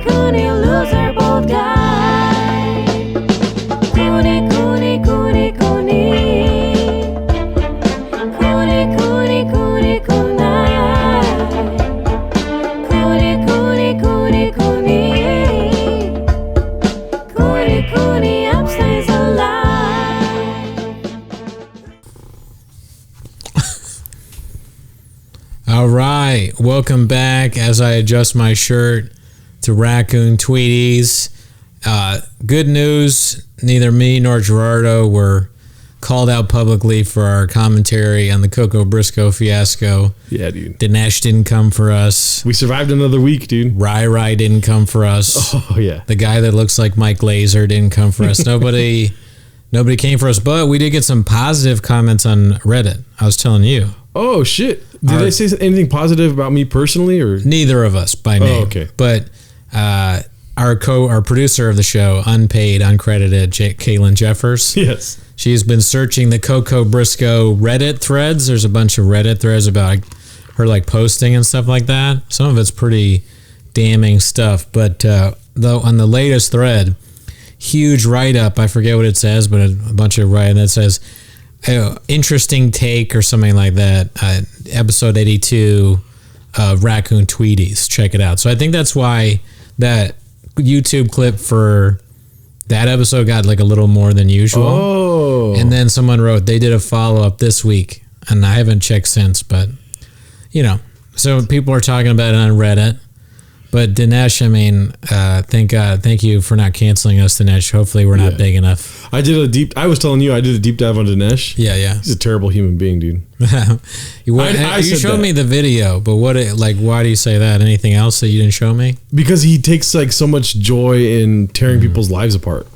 Cooney, loser, bold guy. Cooney, Cooney, Cooney, Cooney. Cooney, Cooney, Cooney, Cooney. Cooney, Cooney, Cooney, Cooney. Cooney, Cooney, upstays alive. All right, welcome back as I adjust my shirt to Raccoon Tweeties. Good news, neither me nor Gerardo were called out publicly for our commentary on the Coco Briscoe fiasco. Yeah, dude. Dinesh didn't come for us. We survived another week, dude. Rai didn't come for us. Oh, yeah. The guy that looks like Mike Laser didn't come for us. Nobody came for us, but we did get some positive comments on Reddit. I was telling you. Oh, shit. Did they say anything positive about me personally, or? Neither of us by name. Oh, okay. But our producer of the show, unpaid, uncredited, Caitlin Jeffers. Yes. She's been searching the Coco Briscoe Reddit threads. There's a bunch of Reddit threads about her like posting and stuff like that. Some of it's pretty damning stuff. But though on the latest thread, huge write-up, I forget what it says, but a bunch of write-up that says, interesting take or something like that. Episode 82 of Raccoon Tweeties. Check it out. So I think that's why that YouTube clip for that episode got like a little more than usual. Oh. And then someone wrote they did a follow-up this week, and I haven't checked since, but you know. So people are talking about it on Reddit. But Dinesh, I mean, thank you for not canceling us, Dinesh. Hopefully we're not big enough. I was telling you, I did a deep dive on Dinesh. Yeah. He's a terrible human being, dude. You showed me the video, but why do you say that? Anything else that you didn't show me? Because he takes like so much joy in tearing people's lives apart.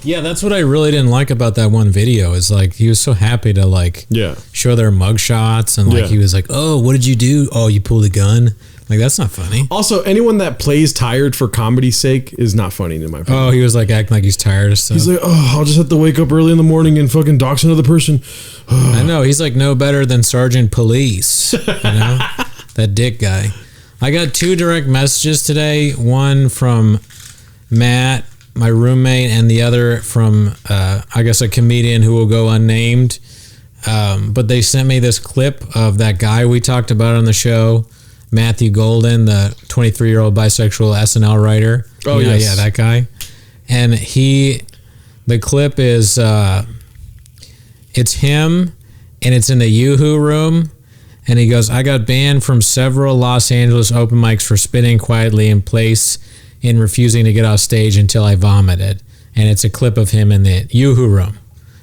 Yeah, that's what I really didn't like about that one video. Is like he was so happy to show their mugshots and he was like, "Oh, what did you do? Oh, you pulled a gun." Like, that's not funny. Also, anyone that plays tired for comedy's sake is not funny in my opinion. Oh, he was like acting like he's tired of stuff. He's like, oh, I'll just have to wake up early in the morning and fucking dox another person. I know. He's like no better than Sergeant Police. You know? That dick guy. I got 2 direct messages today. One from Matt, my roommate, and the other from, I guess, a comedian who will go unnamed. But they sent me this clip of that guy we talked about on the show, Matthew Golden, the 23-year-old bisexual SNL writer. Oh, yes. Yeah, that guy. And the clip is, it's him, and it's in the Yoo-Hoo room, and he goes, I got banned from several Los Angeles open mics for spitting quietly in place and refusing to get off stage until I vomited. And it's a clip of him in the Yoo-Hoo room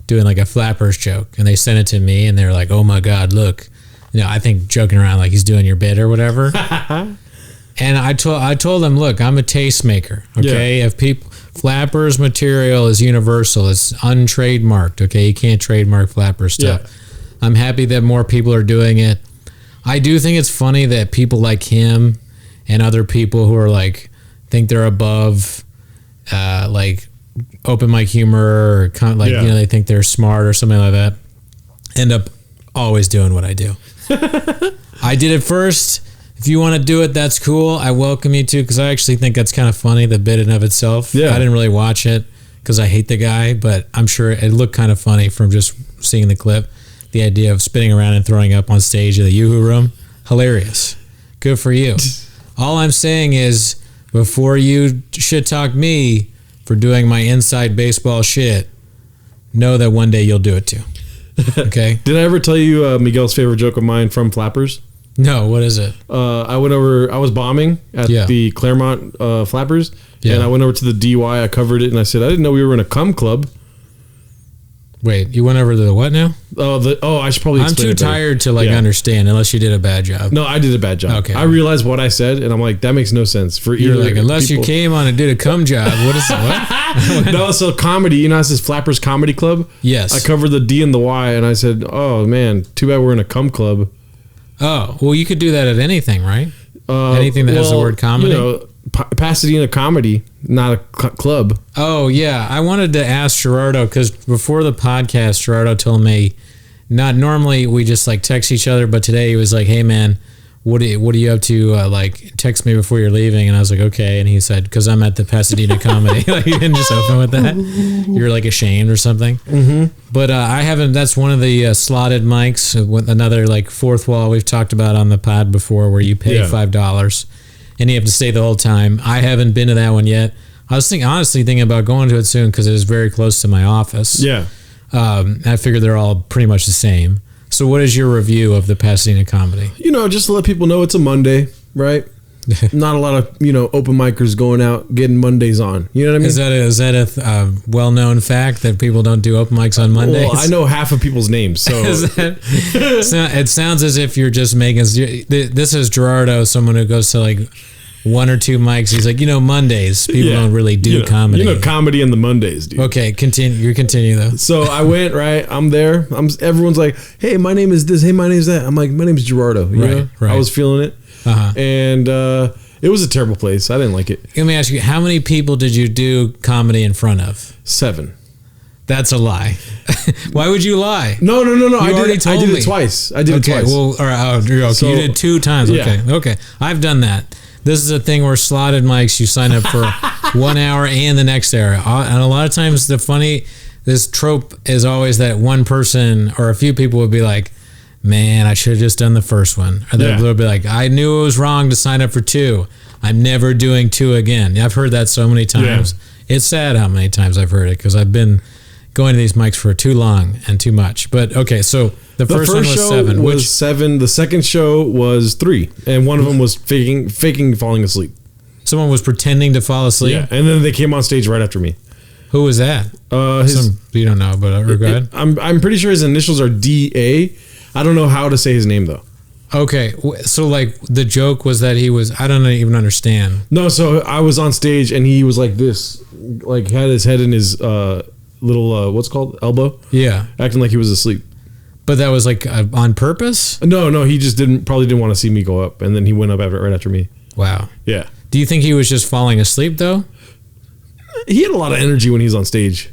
doing like a flappers joke, and they sent it to me, and they're like, oh my God, look. I think joking around like he's doing your bit or whatever. And I told him, look, I'm a tastemaker, okay? Yeah. If Flappers material is universal, it's untrademarked, okay? You can't trademark Flapper stuff. Yeah. I'm happy that more people are doing it. I do think it's funny that people like him and other people who are like, think they're above, like open mic humor or they think they're smart or something like that, end up always doing what I do. I did it first. If you want to do it, that's cool. I welcome you to, because I actually think that's kind of funny, the bit in of itself. Yeah. I didn't really watch it because I hate the guy, but I'm sure it looked kind of funny from just seeing the clip. The idea of spinning around and throwing up on stage in the Yoo-Hoo room, hilarious. Good for you. All I'm saying is, before you shit talk me for doing my inside baseball shit, know that one day you'll do it too. Okay. Did I ever tell you Miguel's favorite joke of mine from Flappers? No, what is it? I was bombing at the Claremont Flappers, and I went over to the DY, I covered it, and I said, I didn't know we were in a cum club. Wait, you went over to the what now? I should probably explain I'm too tired to understand unless you did a bad job. No, I did a bad job. Okay. I realized what I said, and I'm like, that makes no sense. You're like, unless people. You came on and did a cum job. What is what? No, so comedy, how it says Flappers Comedy Club? Yes. I covered the D and the Y, and I said, oh, man, too bad we're in a cum club. Oh, well, you could do that at anything, right? Anything that has the word comedy? Pasadena Comedy, not a club. Oh, yeah. I wanted to ask Gerardo, because before the podcast, Gerardo told me, not normally we just text each other, but today he was like, hey, man, what are you up to? Like, text me before you're leaving. And I was like, okay. And he said, because I'm at the Pasadena Comedy. Like, you didn't just open with that. You're like ashamed or something. Mm-hmm. But I haven't. That's one of the slotted mics. With another like fourth wall we've talked about on the pod before, where you pay $5 and you have to stay the whole time. I haven't been to that one yet. I was honestly thinking about going to it soon because it is very close to my office. Yeah. I figured they're all pretty much the same. So what is your review of the Pasadena Comedy? Just to let people know it's a Monday, right? Not a lot of, open micers going out getting Mondays on. You know what I mean? Is that a well-known fact that people don't do open mics on Mondays? Well, I know half of people's names, so. It sounds as if you're just making... This is Gerardo, someone who goes to like one or two mics. He's like, Mondays, people don't really do comedy. Comedy on the Mondays, dude. Okay, continue though. So I went, right? I'm there. Everyone's like, hey, my name is this. Hey, my name is that. I'm like, my name is Gerardo. Right. I was feeling it. Uh-huh. And it was a terrible place. I didn't like it. Let me ask you, how many people did you do comedy in front of? 7. That's a lie. Why would you lie? No. I did it twice. I did it twice. Well, all right. Okay. So, you did 2 times. Okay. Yeah. Okay. I've done that. This is a thing where slotted mics, you sign up for 1 hour and the next hour. And a lot of times this trope is always that one person or a few people would be like, man, I should have just done the first one. Or they'll be like, I knew it was wrong to sign up for 2. I'm never doing 2 again. I've heard that so many times. Yeah. It's sad how many times I've heard it because I've been going to these mics for too long and too much. But okay, so the first one was show 7. Was 7. The second show was 3, and one of them was faking falling asleep. Someone was pretending to fall asleep. Yeah, and then they came on stage right after me. Who was that? You don't know, but go ahead. I'm pretty sure his initials are DA. I don't know how to say his name though. Okay, so like the joke was that he was, I don't even understand. No, so I was on stage and he was like this, like had his head in his little what's called elbow. Yeah, acting like he was asleep. But that was like on purpose? No, he just probably didn't want to see me go up, and then he went up right after me. Wow. Yeah. Do you think he was just falling asleep though? He had a lot of energy when he's on stage.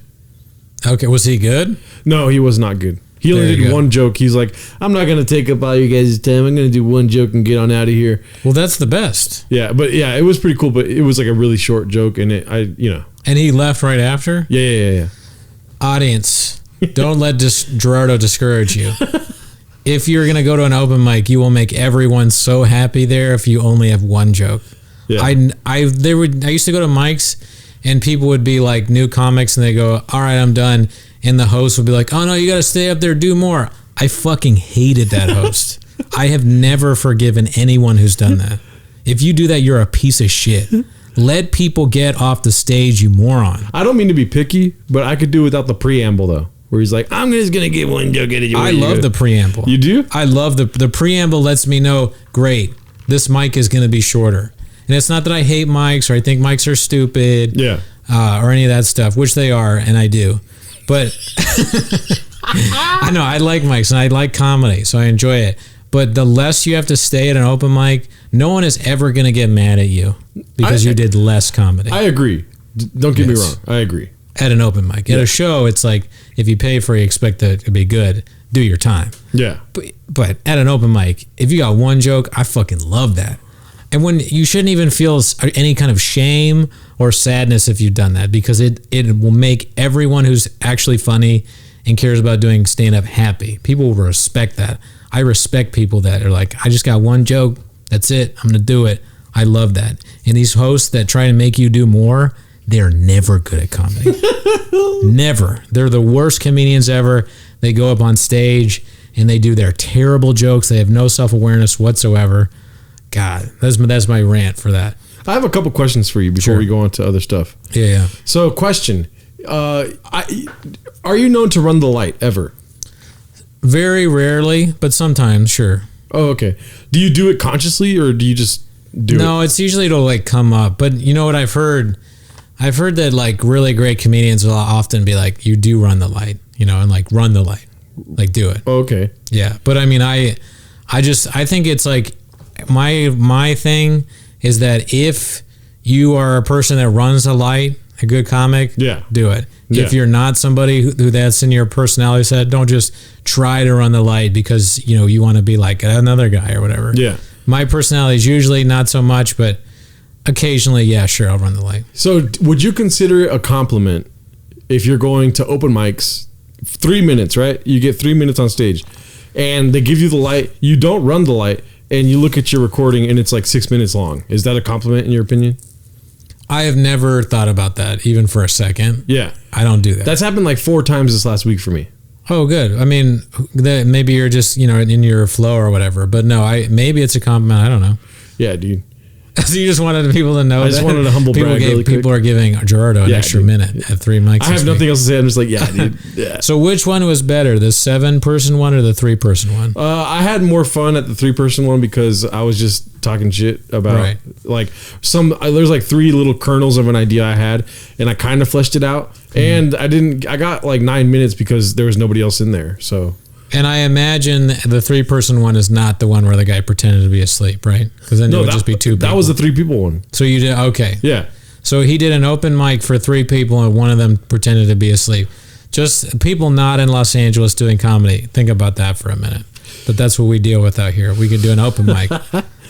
Okay, was he good? No, he was not good. He only did one joke. He's like, I'm not going to take up all you guys' time. I'm going to do one joke and get on out of here. Well, that's the best. Yeah, but yeah, it was pretty cool, but it was like a really short joke, and And he left right after? Yeah. Audience, don't let Gerardo discourage you. If you're going to go to an open mic, you will make everyone so happy there if you only have one joke. Yeah. I used to go to mics, and people would be like new comics, and they go, all right, I'm done. And the host would be like, oh no, you got to stay up there, do more. I fucking hated that host. I have never forgiven anyone who's done that. If you do that, you're a piece of shit. Let people get off the stage, you moron. I don't mean to be picky, but I could do without the preamble though, where he's like, I'm just going to get one joke at you. I love the preamble. You do? I love the preamble lets me know, great, this mic is going to be shorter. And it's not that I hate mics or I think mics are stupid. Yeah. Or any of that stuff, which they are, and I do. But I know I like mics and I like comedy, so I enjoy it. But the less you have to stay at an open mic, no one is ever going to get mad at you because you did less comedy. I agree. Don't get me wrong. I agree. At an open mic. At a show, it's like if you pay for it, you expect it to be good. Do your time. Yeah. But at an open mic, if you got one joke, I fucking love that. And when you shouldn't even feel any kind of shame or sadness if you've done that, because it will make everyone who's actually funny and cares about doing stand-up happy. People will respect that. I respect people that are like, I just got one joke, that's it, I'm gonna do it. I love that. And these hosts that try to make you do more, they're never good at comedy. Never. They're the worst comedians ever. They go up on stage and they do their terrible jokes. They have no self-awareness whatsoever. God, that's my rant for that. I have a couple questions for you before we go on to other stuff. Yeah. So, question: are you known to run the light ever? Very rarely, but sometimes, sure. Oh, okay. Do you do it consciously, or do you just do it? No, it's usually it'll like come up. But you know what I've heard? I've heard that like really great comedians will often be like, "You do run the light," and like run the light, like do it. Oh, okay. Yeah, but I mean, I think it's like. My thing is that if you are a person that runs a light, a good comic, do it. Yeah. If you're not somebody who that's in your personality set, don't just try to run the light because you want to be like another guy or whatever. Yeah. My personality is usually not so much, but occasionally, yeah, sure, I'll run the light. So would you consider it a compliment if you're going to open mics, 3 minutes, right? You get 3 minutes on stage and they give you the light. You don't run the light and you look at your recording and it's like 6 minutes long. Is that a compliment in your opinion? I have never thought about that, even for a second. Yeah. I don't do that. That's happened like 4 times this last week for me. Oh, good. I mean, maybe you're just, in your flow or whatever. But no, maybe it's a compliment. I don't know. Yeah, dude. So you just wanted people to know. I just wanted a humble brag really quick. People are giving Gerardo an extra minute at 3 mics. I have nothing else to say. I'm just like, yeah, dude. Yeah. So which one was better, the 7-person one or the 3-person one? I had more fun at the 3-person one because I was just talking shit about like there's like 3 little kernels of an idea I had, and I kind of fleshed it out. And I got like 9 minutes because there was nobody else in there. So. And I imagine the 3-person one is not the one where the guy pretended to be asleep, right? Because then it would just be 2 people. That was the 3 people one. So you did, okay. Yeah. So he did an open mic for 3 people and one of them pretended to be asleep. Just people not in Los Angeles doing comedy. Think about that for a minute. But that's what we deal with out here. We could do an open mic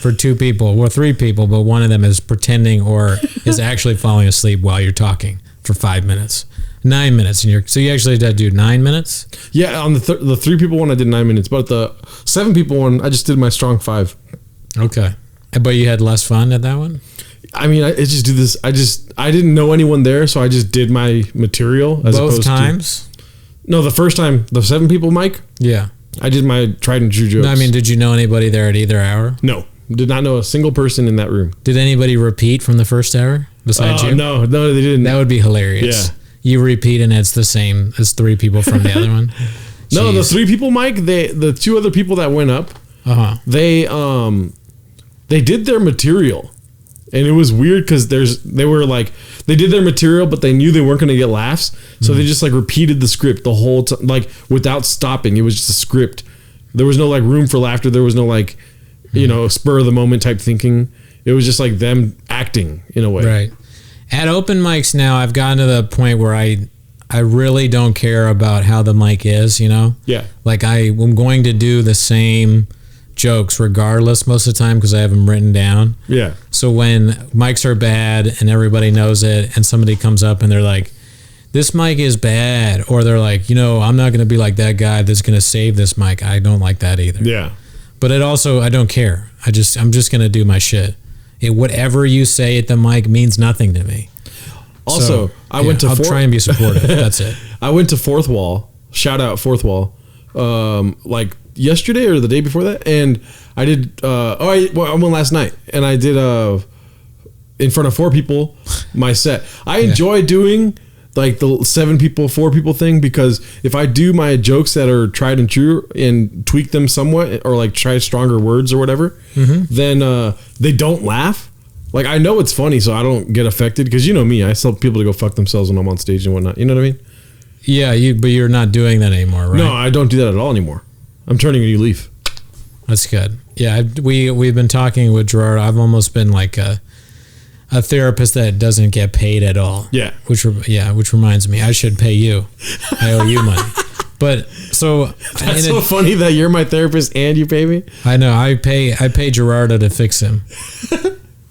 for 2 people or 3 people, but one of them is pretending or is actually falling asleep while you're talking for 5 minutes. 9 minutes, so you actually had to do 9 minutes? Yeah, on the 3 people one I did 9 minutes, but the 7 people one I just did my strong 5. Okay, but you had less fun at that one? I mean, I just do this. I didn't know anyone there, so I just did my material. As both times? No, the first time, the 7 people mic. Yeah, I did my tried and true jokes. No, I mean, did you know anybody there at either hour? No, did not know a single person in that room. Did anybody repeat from the first hour besides you? No, they didn't. That would be hilarious. Yeah. You repeat and it's the same as 3 people from the other one. No, the 3 people mic. The 2 other people that went up, they did their material, and it was weird because they did their material, but they knew they weren't going to get laughs, so they just like repeated the script the whole time, like without stopping. It was just a script. There was no like room for laughter. There was no like, spur of the moment type thinking. It was just like them acting in a way. Right. At open mics now, I've gotten to the point where I really don't care about how the mic is, Yeah. Like I'm going to do the same jokes regardless most of the time because I have them written down. Yeah. So when mics are bad and everybody knows it and somebody comes up and they're like, this mic is bad, or they're like, I'm not going to be like that guy that's going to save this mic. I don't like that either. Yeah. But I don't care. I'm just going to do my shit. Whatever you say at the mic means nothing to me. Also, I'll try and be supportive. That's it. I went to Fourth Wall. Shout out Fourth Wall. Like yesterday or the day before that, and I did. I went last night, and I did in front of 4 people my set. I enjoy doing like the 7 people, 4 people thing, because if I do my jokes that are tried and true and tweak them somewhat, or like try stronger words or whatever, then they don't laugh. Like I know it's funny, so I don't get affected, because you know me, I tell people to go fuck themselves when I'm on stage and whatnot. You know what I mean? Yeah, but you're not doing that anymore, right? No, I don't do that at all anymore. I'm turning a new leaf. That's good. Yeah, we've been talking with Gerard. I've almost been like a therapist that doesn't get paid at all. Yeah. Which reminds me, I should pay you. I owe you money. But so that's so funny that you're my therapist and you pay me. I know. I pay Gerardo to fix him.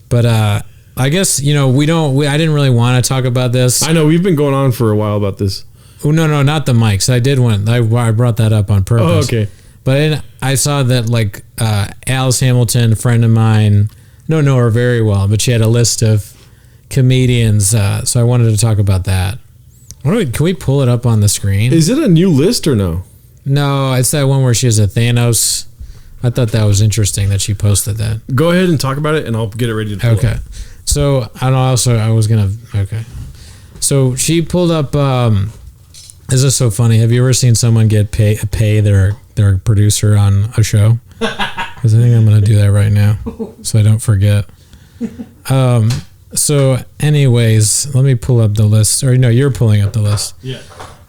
But I guess I didn't really want to talk about this. I know we've been going on for a while about this. Oh no, not the mics. I did one. I brought that up on purpose. Oh, okay. But I saw that like Alice Hamilton, a friend of mine, don't know her very well, but she had a list of comedians. So I wanted to talk about that. Can we pull it up on the screen? Is it a new list or no? No, it's that one where she has a Thanos. I thought that was interesting that she posted that. Go ahead and talk about it, and I'll get it ready to pull Okay. up. So So she pulled up. This is so funny. Have you ever seen someone get pay their producer on a show? Because I think I'm going to do that right now, so I don't forget. So, anyways, let me pull up the list. Or no, you're pulling up the list. Yeah.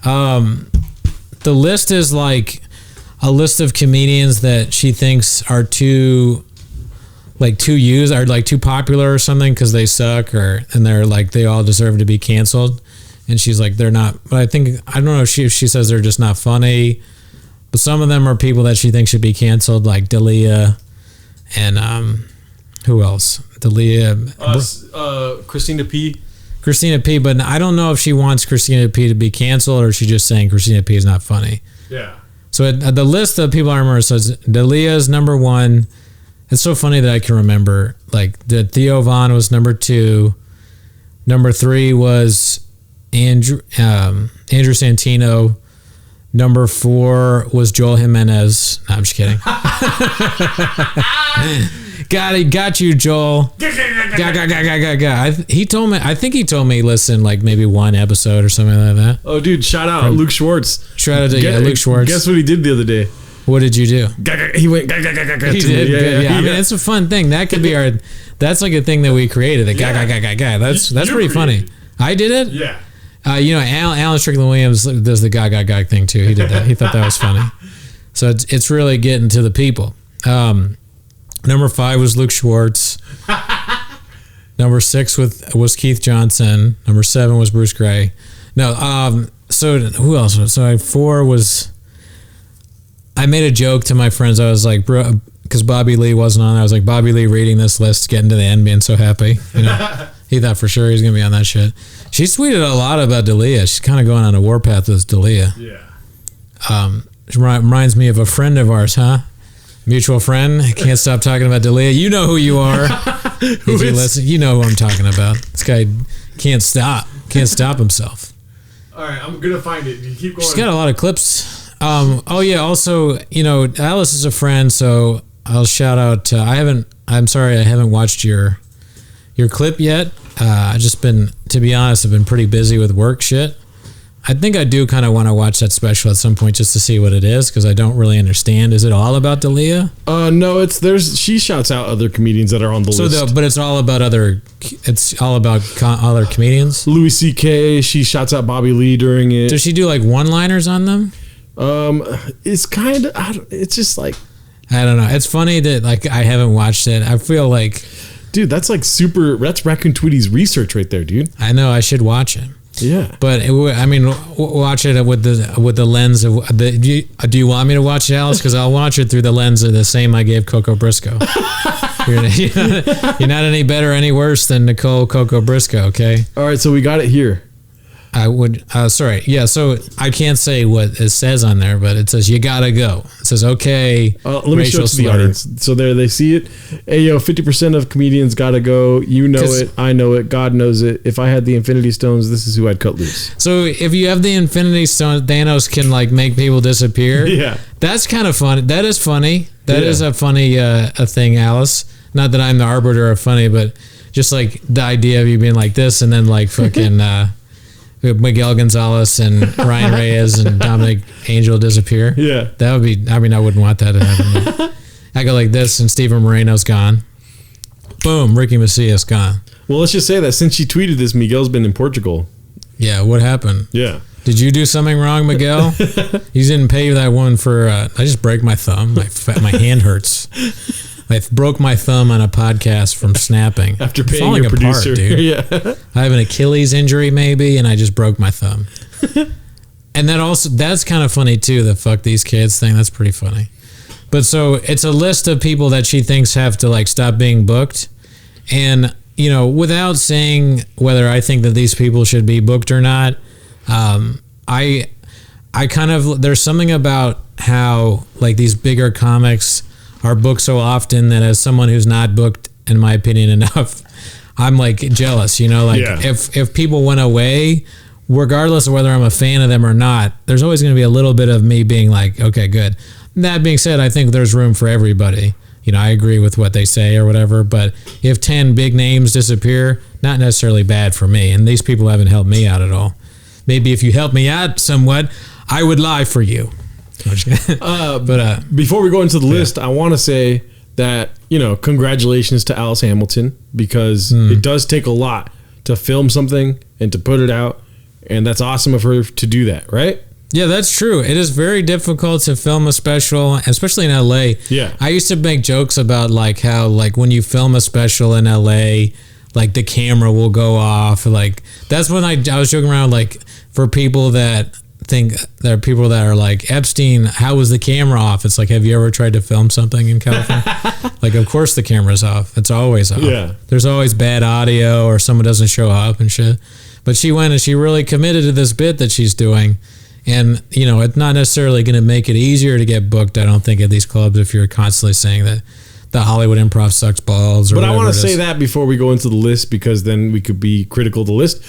The list is like a list of comedians that she thinks are too popular or something because they suck, and they're like they all deserve to be canceled. And she's like, they're not. But I don't know if she says they're just not funny. But some of them are people that she thinks should be canceled, like Dalia and who else? Dalia, Christina P. Christina P. But I don't know if she wants Christina P. to be canceled or she's just saying Christina P. is not funny. Yeah. So the list of people I remember says Dalia's number 1. It's so funny that I can remember. Like that Theo Von was number 2. Number 3 was Andrew Santino. Number 4 was Joel Jimenez. No, I'm just kidding. Got you, Joel. He told me. I think he told me listen like maybe one episode or something like that. Oh, dude! Shout out Luke Schwartz. Shout out to Luke Schwartz. Guess what he did the other day? What did you do? He went. He did. Yeah. I mean, it's a fun thing. That could be our. That's like a thing that we created. The guy. That's pretty funny. I did it. Yeah. Alan Strickland Williams does the guy thing too. He did that. He thought that was funny. So it's really getting to the people. Number 5 was Luke Schwartz. Number 6 was Keith Johnson. Number 7 was Bruce Gray. No, so who else? So 4 was. I made a joke to my friends. I was like, bro, because Bobby Lee wasn't on. I was like, Bobby Lee reading this list, getting to the end, being so happy. You know, he thought for sure he was gonna be on that shit. She tweeted a lot about Dalia. She's kind of going on a warpath with Dalia. Yeah. She reminds me of a friend of ours, huh? Mutual friend. Can't stop talking about Dalia. You know who you are. If you listen, you know who I'm talking about. This guy can't stop. Can't stop himself. All right, I'm gonna find it. You keep going. She's got a lot of clips. Oh yeah. Also, you know, Alice is a friend, so I'll shout out. I'm sorry, I haven't watched your clip yet. I just been, to be honest, I've been pretty busy with work shit. I think I do kind of want to watch that special at some point just to see what it is because I don't really understand. Is it all about Dalia? No, she shouts out other comedians that are on the list. But it's all about other comedians. Louis C.K. She shouts out Bobby Lee during it. Does she do like one-liners on them? It's kind of. It's just like. I don't know. It's funny that like I haven't watched it. I feel like. Dude, that's like that's Raccoon Tweeties research right there, dude. I know. I should watch it. Yeah, but watch it with the lens of the. Do you want me to watch it, Alice? Because I'll watch it through the lens of the same I gave Coco Briscoe. You're not any better, or any worse than Nicole Coco Briscoe. Okay. All right, so we got it here. I would. Sorry. Yeah. So I can't say what it says on there, but it says you gotta go. It says okay. Let me show it to the audience. So there they see it. Hey yo, 50% of comedians gotta go. You know it. I know it. God knows it. If I had the Infinity Stones, this is who I'd cut loose. So if you have the Infinity Stones, Thanos can like make people disappear. Yeah. That's kind of fun. That is funny. That is a funny a thing, Alice. Not that I'm the arbiter of funny, but just like the idea of you being like this and then like fucking. Miguel Gonzalez and Ryan Reyes and Dominic Angel disappear. Yeah. That would be, I mean, I wouldn't want that to happen. I go like this and Steven Moreno's gone. Boom, Ricky Macias gone. Well, let's just say that since she tweeted this, Miguel's been in Portugal. Yeah, what happened? Yeah. Did you do something wrong, Miguel? You didn't pay that one for, I just break my thumb. My hand hurts. I broke my thumb on a podcast from snapping. After paying your producer. Apart, dude. Yeah. I have an Achilles injury maybe, and I just broke my thumb. And that's kind of funny too, the fuck these kids thing. That's pretty funny. But so it's a list of people that she thinks have to like stop being booked. And, you know, without saying whether I think that these people should be booked or not, I kind of, there's something about how like these bigger comics are booked so often that as someone who's not booked, in my opinion, enough, I'm like jealous, you know, like if people went away, regardless of whether I'm a fan of them or not, there's always going to be a little bit of me being like, okay, good. That being said, I think there's room for everybody. You know, I agree with what they say or whatever, but if 10 big names disappear, not necessarily bad for me. And these people haven't helped me out at all. Maybe if you help me out somewhat, I would lie for you. But before we go into the list, I want to say that, you know, congratulations to Alice Hamilton because it does take a lot to film something and to put it out, and that's awesome of her to do that, right? Yeah, that's true. It is very difficult to film a special, especially in LA. Yeah. I used to make jokes about like how like when you film a special in LA, like the camera will go off. Like that's when I was joking around like for people that think there are people that are like, Epstein, how was the camera off? It's like, have you ever tried to film something in California? Like, of course the camera's off. It's always off. Yeah. There's always bad audio or someone doesn't show up and shit. But she went and she really committed to this bit that she's doing. And, you know, it's not necessarily going to make it easier to get booked, I don't think, at these clubs if you're constantly saying that the Hollywood Improv sucks balls. But I want to say that before we go into the list, because then we could be critical of the list.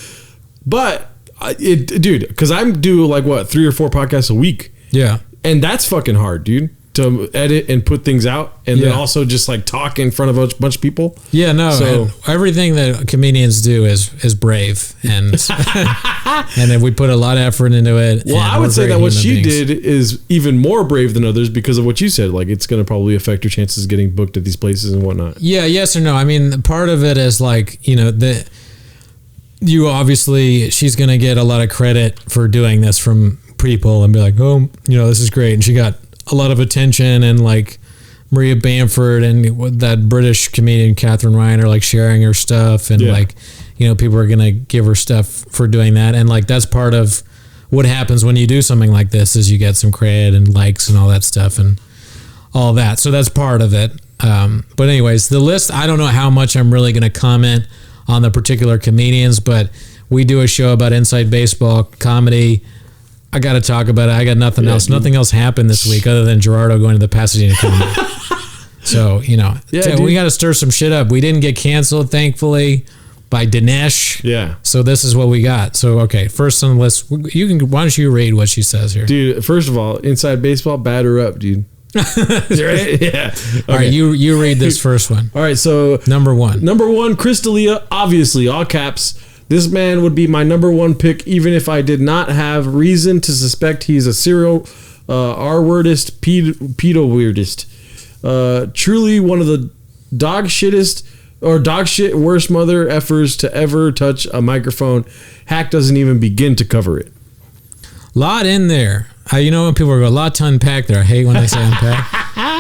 But, dude, because I do like, what, 3 or 4 podcasts a week. Yeah. And that's fucking hard, dude, to edit and put things out. And then also just like talk in front of a bunch of people. Yeah, no. So, and everything that comedians do is brave. And and then we put a lot of effort into it. well, I would say that what she did is even more brave than others because of what you said. Like, it's going to probably affect her chances of getting booked at these places and whatnot. Yeah, yes or no. I mean, part of it is like, you know, you obviously, she's going to get a lot of credit for doing this from people and be like, oh, you know, this is great. And she got a lot of attention, and like Maria Bamford and that British comedian Catherine Ryan are like sharing her stuff, and like, you know, people are going to give her stuff for doing that. And like, that's part of what happens when you do something like this is you get some credit and likes and all that stuff and all that. So that's part of it. But anyways, the list, I don't know how much I'm really going to comment on the particular comedians, but we do a show about inside baseball comedy. I got to talk about it. I got nothing else. Dude. Nothing else happened this week other than Gerardo going to the Pasadena Comedy. So, you know, we got to stir some shit up. We didn't get canceled, thankfully, by Dinesh. Yeah. So this is what we got. So, okay, first on the list, why don't you read what she says here? Dude, first of all, inside baseball, batter up, dude. Right? Yeah. Okay. All right, you read this first one. All right, so Number one, Chris D'Elia, obviously, all caps. This man would be my number 1 pick, even if I did not have reason to suspect he's a serial R-wordist, pedo-weirdist. Truly one of the dog shit worst mother effers to ever touch a microphone. Hack doesn't even begin to cover it. Lot in there. You know when people go, a lot to unpack there. I hate when they say unpack.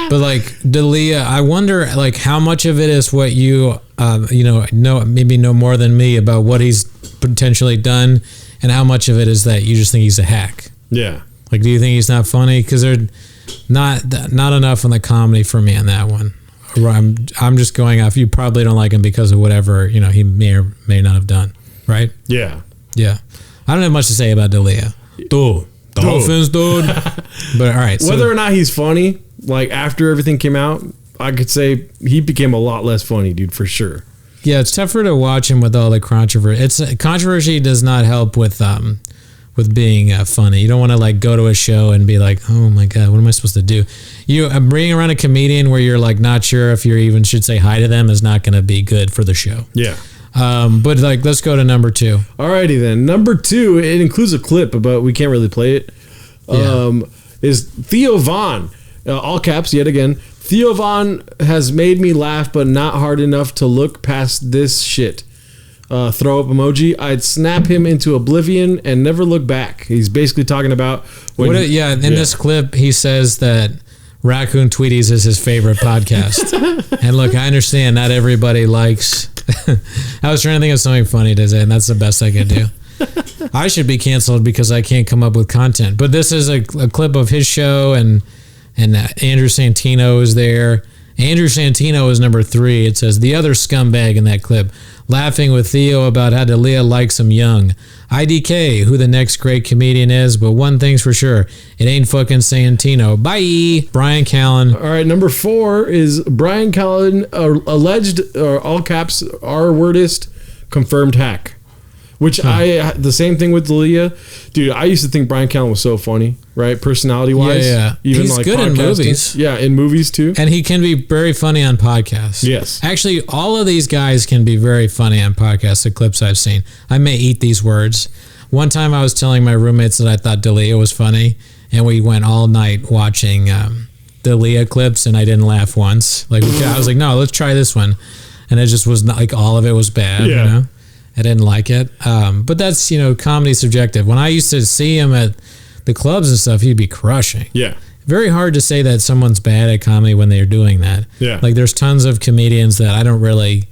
But like D'Elia, I wonder like how much of it is what you maybe know more than me about what he's potentially done, and how much of it is that you just think he's a hack. Yeah. Like, do you think he's not funny? Because they're not enough on the comedy for me on that one. I'm just going off. You probably don't like him because of whatever he may or may not have done. Right? Yeah. Yeah. I don't have much to say about D'Elia. Dolphins, dude. But all right. Whether or not he's funny, like after everything came out, I could say he became a lot less funny, dude, for sure. Yeah, it's tougher to watch him with all the controversy. Controversy does not help with being funny. You don't want to like go to a show and be like, oh my god, what am I supposed to do? Bringing around a comedian where you're like not sure if you even should say hi to them is not going to be good for the show. Yeah. But like, let's go to number 2. Alrighty then. Number 2, it includes a clip, but we can't really play it. Is Theo Von, all caps yet again. Theo Von has made me laugh, but not hard enough to look past this shit. Throw up emoji. I'd snap him into oblivion and never look back. He's basically talking about when. In this clip, he says that Raccoon Tweeties is his favorite podcast. And look, I understand not everybody likes. I was trying to think of something funny to say, and that's the best I could do. I should be canceled because I can't come up with content. But this is a clip of his show, and Andrew Santino is there. Andrew Santino is number 3. It says, the other scumbag in that clip, laughing with Theo about how D'Elia likes him young. IDK, who the next great comedian is, but one thing's for sure, it ain't fucking Santino. Bye! Brian Callen. All right, number 4 is Brian Callen, alleged, all caps, R-wordist, confirmed hack. Which the same thing with D'Elia. Dude, I used to think Brian Callen was so funny, right? Personality-wise. Yeah. Even he's like good in movies. Yeah, in movies too. And he can be very funny on podcasts. Yes. Actually, all of these guys can be very funny on podcasts, the clips I've seen. I may eat these words. One time I was telling my roommates that I thought D'Elia was funny, and we went all night watching D'Elia clips, and I didn't laugh once. Like I was like, no, let's try this one. And it just was not like all of it was bad, Yeah. I didn't like it. But that's, comedy subjective. When I used to see him at the clubs and stuff, he'd be crushing. Yeah. Very hard to say that someone's bad at comedy when they're doing that. Yeah. Like there's tons of comedians that I don't really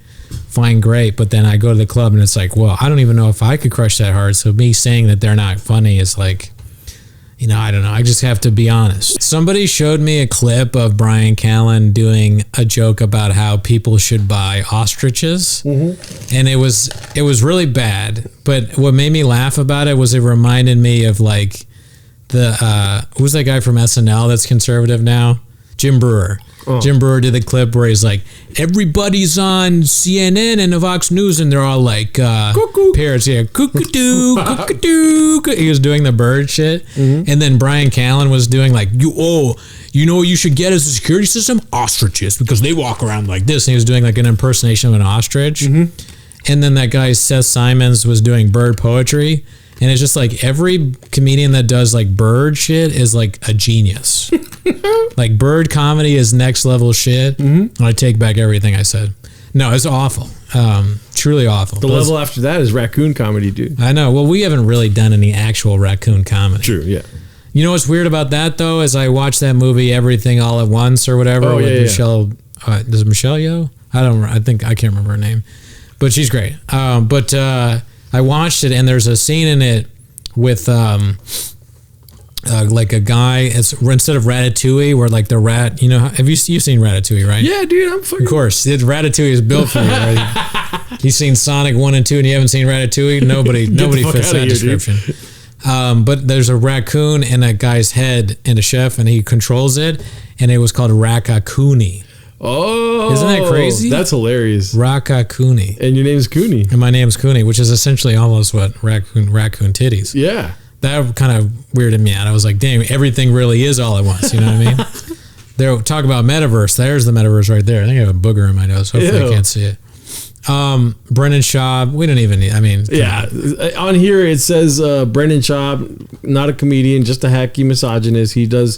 find great, but then I go to the club and it's like, well, I don't even know if I could crush that hard. So me saying that they're not funny is like, I don't know. I just have to be honest. Somebody showed me a clip of Brian Callen doing a joke about how people should buy ostriches, and it was really bad. But what made me laugh about it was it reminded me of like who's that guy from SNL that's conservative now? Jim Brewer. Oh. Jim Brewer did the clip where he's like, everybody's on CNN and the Fox News, and they're all like, parrots, cuckoo-doo, cuckoo-doo. He was doing the bird shit. Mm-hmm. And then Brian Callen was doing like, you know what you should get as a security system? Ostriches, because they walk around like this. And he was doing like an impersonation of an ostrich. Mm-hmm. And then that guy, Seth Simons, was doing bird poetry. And it's just like every comedian that does like bird shit is like a genius. Like bird comedy is next level shit. Mm-hmm. I take back everything I said. No, it's awful. Truly awful. The level after that is raccoon comedy, dude. I know. Well, we haven't really done any actual raccoon comedy. True, yeah. You know what's weird about that though is I watched that movie Everything All at Once or whatever with Michelle. Is it Michelle Yeoh? I can't remember her name, but she's great. I watched it, and there's a scene in it with like a guy. It's instead of Ratatouille, where like the rat. Have you seen Ratatouille, right? Yeah, dude. I'm fucking. Of course, Ratatouille is built for you. Right? You've seen Sonic 1 and 2, and you haven't seen Ratatouille. Nobody fits that description. But there's a raccoon in a guy's head and a chef, and he controls it, and it was called Raccoon. Oh, isn't that crazy? That's hilarious. Raccoon. And your name's Cooney. And my name's Cooney, which is essentially almost what raccoon titties. Yeah. That kind of weirded me out. I was like, damn, everything really is all at once. You know what I mean? There, talk about metaverse. There's the metaverse right there. I think I have a booger in my nose. Hopefully I can't see it. Brendan Schaub. We don't even need. Yeah. On here it says Brendan Schaub, not a comedian, just a hacky misogynist. He does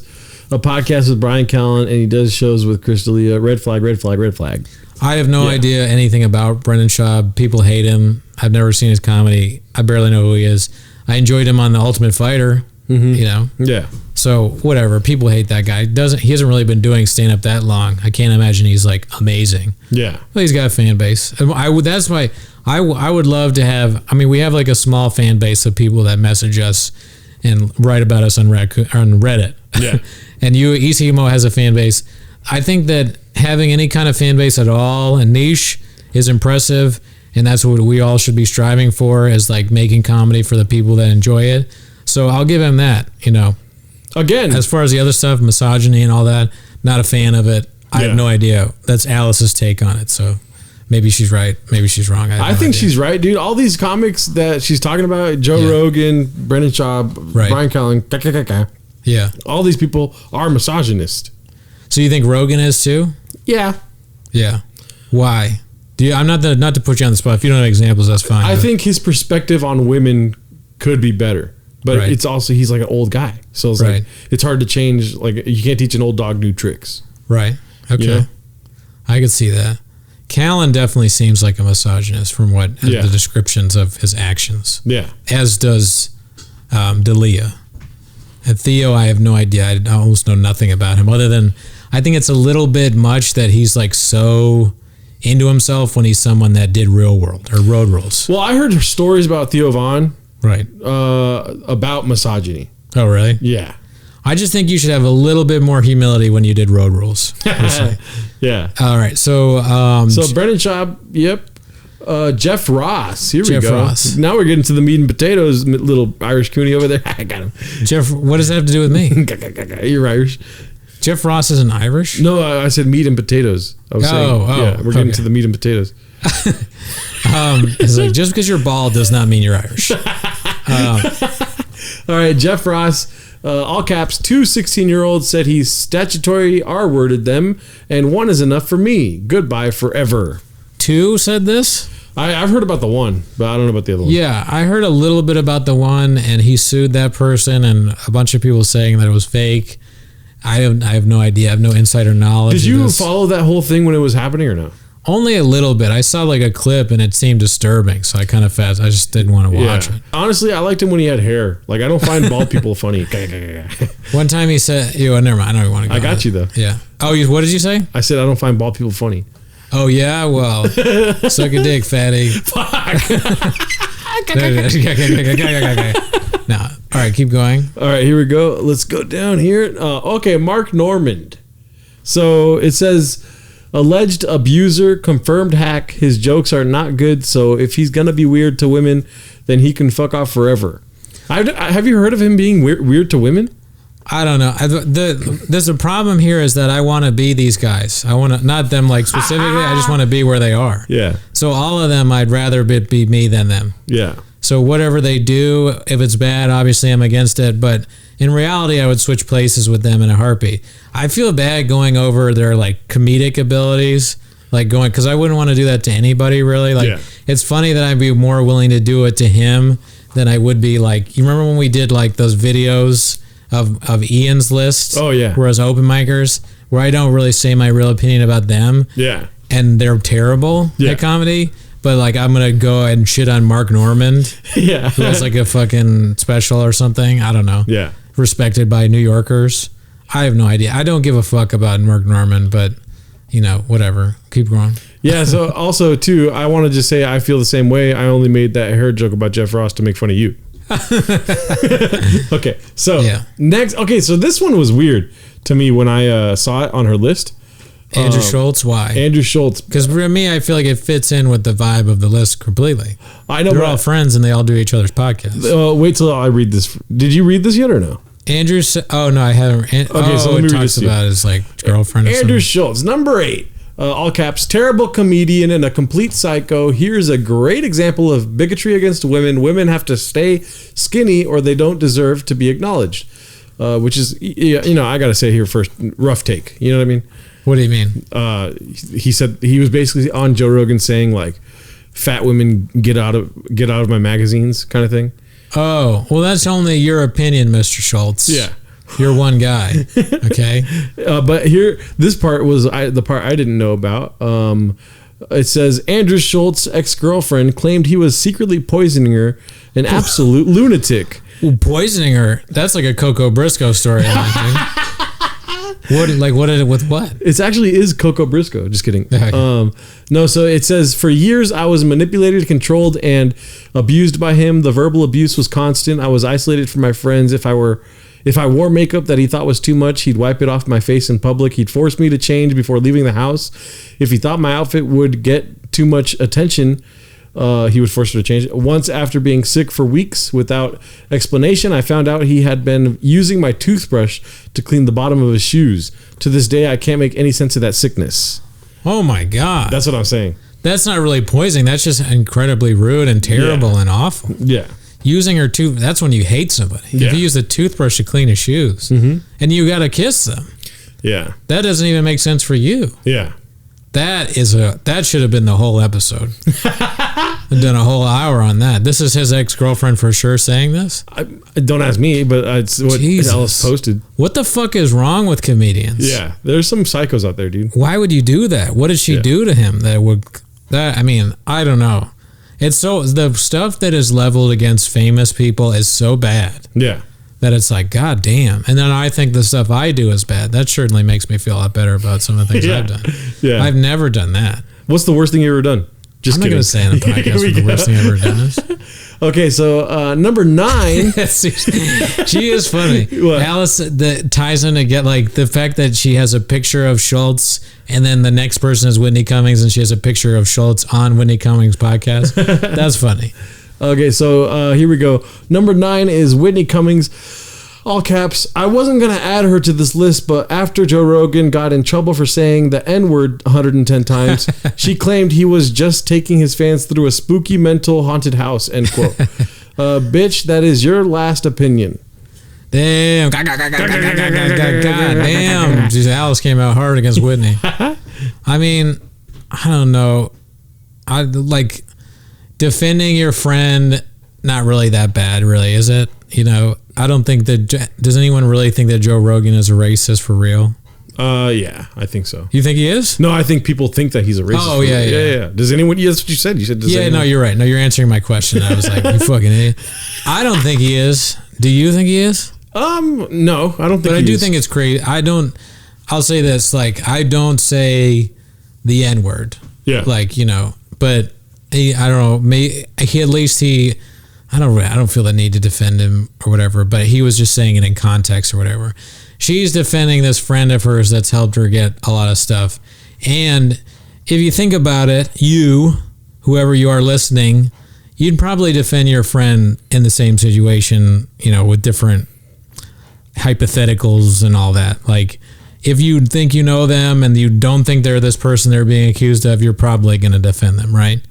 a podcast with Brian Callen, and he does shows with Chris D'Elia. Red flag, red flag, red flag. I have no idea anything about Brendan Schaub. People hate him. I've never seen his comedy. I barely know who he is. I enjoyed him on The Ultimate Fighter. Mm-hmm. Yeah. So whatever. People hate that guy. He hasn't really been doing stand up that long. I can't imagine he's like amazing. Yeah. Well, he's got a fan base. That's why I would love to have. We have like a small fan base of people that message us and write about us on Reddit. Yeah. And ECMO has a fan base. I think that having any kind of fan base at all, a niche, is impressive, and that's what we all should be striving for, is like making comedy for the people that enjoy it. So I'll give him that, Again, as far as the other stuff, misogyny and all that, not a fan of it. I have no idea. That's Alice's take on it, so maybe she's right, maybe she's wrong. I think she's right, dude. All these comics that she's talking about, Joe Rogan, Brendan Schaub, Brian Callen, all these people are misogynist. So you think Rogan is too? Yeah. Yeah. Why? I'm not to put you on the spot. If you don't have examples, that's fine. I think his perspective on women could be better. But it's also, he's like an old guy. So it's like, it's hard to change. Like, you can't teach an old dog new tricks. Right. Okay. I could see that. Callen definitely seems like a misogynist from the descriptions of his actions. Yeah. As does D'Elia. And Theo, I have no idea. I almost know nothing about him other than I think it's a little bit much that he's like so into himself when he's someone that did Real World or Road Rules. Well, I heard stories about Theo Von. Right. About misogyny. Oh, really? Yeah. I just think you should have a little bit more humility when you did Road Rules. Yeah. All right. So Brendan Schaub, yep. Jeff Ross. Here we go. Ross. Now we're getting to the meat and potatoes, little Irish Cooney over there. I got him. Jeff, what does that have to do with me? You're Irish. Jeff Ross isn't Irish? No, I said meat and potatoes. I was saying, we're getting to the meat and potatoes. It's like, just because you're bald does not mean you're Irish. All right, Jeff Ross, all caps, 2 16-year-olds said he statutory R-worded them, and one is enough for me. Goodbye forever. 2 said this? I've heard about the one, but I don't know about the other one. Yeah, I heard a little bit about the one, and he sued that person, and a bunch of people saying that it was fake. I have no idea. I have no insider knowledge. Did you follow that whole thing when it was happening or no? Only a little bit. I saw like a clip and it seemed disturbing, so I kind of I just didn't want to watch it. Honestly, I liked him when he had hair. Like, I don't find bald people funny. One time he said, never mind. I don't even want to go. I got you though. Yeah. Oh, what did you say? I said I don't find bald people funny. Oh yeah, well, suck a dick, fatty. Fuck. No. All right, keep going. All right, here we go. Let's go down here. Okay, Mark Normand. So it says, alleged abuser, confirmed hack. His jokes are not good, so if he's going to be weird to women, then he can fuck off forever. Have you heard of him being weird to women? I don't know. There's a problem here is that I want to be these guys. I want to, not them like specifically, I just want to be where they are. Yeah. So all of them, I'd rather be me than them. Yeah. So whatever they do, if it's bad, obviously I'm against it. But in reality, I would switch places with them in a heartbeat. I feel bad going over their like comedic abilities, like going, because I wouldn't want to do that to anybody really. Like it's funny that I'd be more willing to do it to him than I would be like, you remember when we did like those videos of Ian's list? Oh yeah. Where as open micers, where I don't really say my real opinion about them. Yeah. And they're terrible at comedy. But like I'm gonna go and shit on Mark Normand. Yeah. Who has like a fucking special or something. I don't know. Yeah. Respected by New Yorkers. I have no idea. I don't give a fuck about Mark Normand, but you know, whatever. Keep going. Yeah, so also too, I want to just say I feel the same way. I only made that hair joke about Jeff Ross to make fun of you. Okay, so next. Okay, so this one was weird to me when I saw it on her list. Andrew Schultz, why? Andrew Schultz. Because for me, I feel like it fits in with the vibe of the list completely. I know. They're all friends and they all do each other's podcasts. Wait till I read this. Did you read this yet or no? Andrew, oh no, I haven't. Okay, so let me read this to you. About his like girlfriend. Andrew Schultz, number 8. All caps, terrible comedian and a complete psycho. Here's a great example of bigotry against women. Women have to stay skinny or they don't deserve to be acknowledged. Which is, you know, I got to say here first, rough take. You know what I mean? What do you mean? He said he was basically on Joe Rogan saying like, fat women get out of my magazines kind of thing. Oh, well, that's only your opinion, Mr. Schultz. Yeah. You're one guy, okay? But here, this part was the part I didn't know about. It says, Andrew Schultz's ex-girlfriend claimed he was secretly poisoning her, an absolute lunatic. Well, poisoning her? That's like a Coco Briscoe story. With what? It actually is Coco Briscoe. Just kidding. Okay. No, so it says, for years I was manipulated, controlled, and abused by him. The verbal abuse was constant. I was isolated from my friends. If I wore makeup that he thought was too much, he'd wipe it off my face in public. He'd force me to change before leaving the house. If he thought my outfit would get too much attention, he would force her to change it. Once, after being sick for weeks without explanation, I found out he had been using my toothbrush to clean the bottom of his shoes. To this day, I can't make any sense of that sickness. Oh my God. That's what I'm saying. That's not really poisoning. That's just incredibly rude and terrible and awful. Yeah. Using her that's when you hate somebody. Yeah. If you use a toothbrush to clean his shoes and you got to kiss them. Yeah. That doesn't even make sense for you. Yeah. That should have been the whole episode. I've done a whole hour on that. This is his ex-girlfriend for sure saying this? Don't ask me, but it's what Alice posted. What the fuck is wrong with comedians? Yeah. There's some psychos out there, dude. Why would you do that? What did she do to him I mean, I don't know. It's so, the stuff that is leveled against famous people is so bad. Yeah. That it's like, God damn. And then I think the stuff I do is bad. That certainly makes me feel a lot better about some of the things I've done. Yeah. I've never done that. What's the worst thing you ever done? Just I'm not going to say on the podcast what the worst thing I've ever done is. Okay, so number 9. She is funny. What? Alice that ties in to get like the fact that she has a picture of Schultz and then the next person is Whitney Cummings and she has a picture of Schultz on Whitney Cummings' podcast. That's funny. Okay, so here we go. Number 9 is Whitney Cummings. All caps. I wasn't going to add her to this list, but after Joe Rogan got in trouble for saying the N-word 110 times, she claimed he was just taking his fans through a spooky mental haunted house, end quote. Bitch, that is your last opinion. Damn. God damn. Jeez, Alice came out hard against Whitney. I mean, I don't know. I like defending your friend, not really that bad, really, is it? You know, I don't think that. Does anyone really think that Joe Rogan is a racist for real? Yeah, I think so. You think he is? No, I think people think that he's a racist. Oh, yeah. Does anyone? Yeah, that's what you said. You said. Does anyone? No, you're right. No, you're answering my question. I was like, you fucking idiot. I don't think he is. Do you think he is? No, I don't think. But I do think it's crazy. I'll say this. Like, I don't say the N-word. Yeah. Like, you know, but I don't know. I don't feel the need to defend him or whatever. But he was just saying it in context or whatever. She's defending this friend of hers that's helped her get a lot of stuff. And if you think about it, whoever you are listening, you'd probably defend your friend in the same situation, with different hypotheticals and all that. Like, if you think you know them and you don't think they're this person they're being accused of, you're probably going to defend them, right?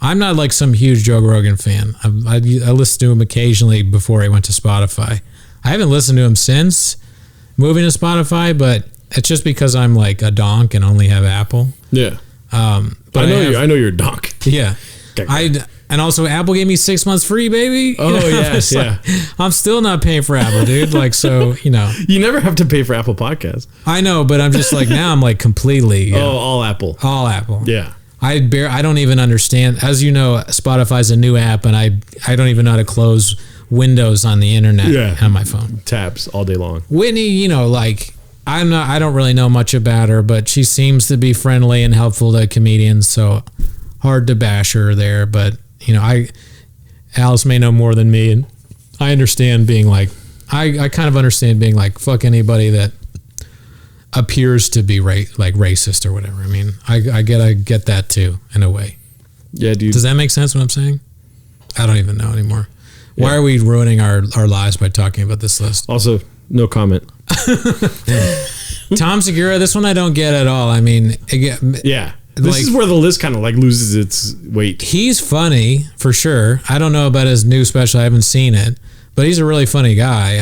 I'm not like some huge Joe Rogan fan. I listened to him occasionally before he went to Spotify. I haven't listened to him since moving to Spotify, but it's just because I'm like a donk and only have Apple. Yeah. But I know you're a donk. Yeah. Okay. And also Apple gave me 6 months free, baby. Oh, yes, yeah. I'm still not paying for Apple, dude. Like, so, You never have to pay for Apple Podcasts. I know, but I'm just like, now I'm like completely. All Apple. All Apple. Yeah. I don't even understand. As you know, Spotify's a new app, and I don't even know how to close windows on the internet on my phone. Tabs all day long. Whitney, I don't really know much about her, but she seems to be friendly and helpful to comedians, so hard to bash her there. But Alice may know more than me, and I understand being like, I kind of understand being like, fuck anybody that appears to be racist or whatever. I mean, I get that too in a way. Yeah, dude. Does that make sense what I'm saying? I don't even know anymore. Yeah. Why are we ruining our lives by talking about this list? Also, no comment. Tom Segura, this one I don't get at all. I mean, yeah. This is where the list kind of like loses its weight. He's funny for sure. I don't know about his new special. I haven't seen it, but he's a really funny guy.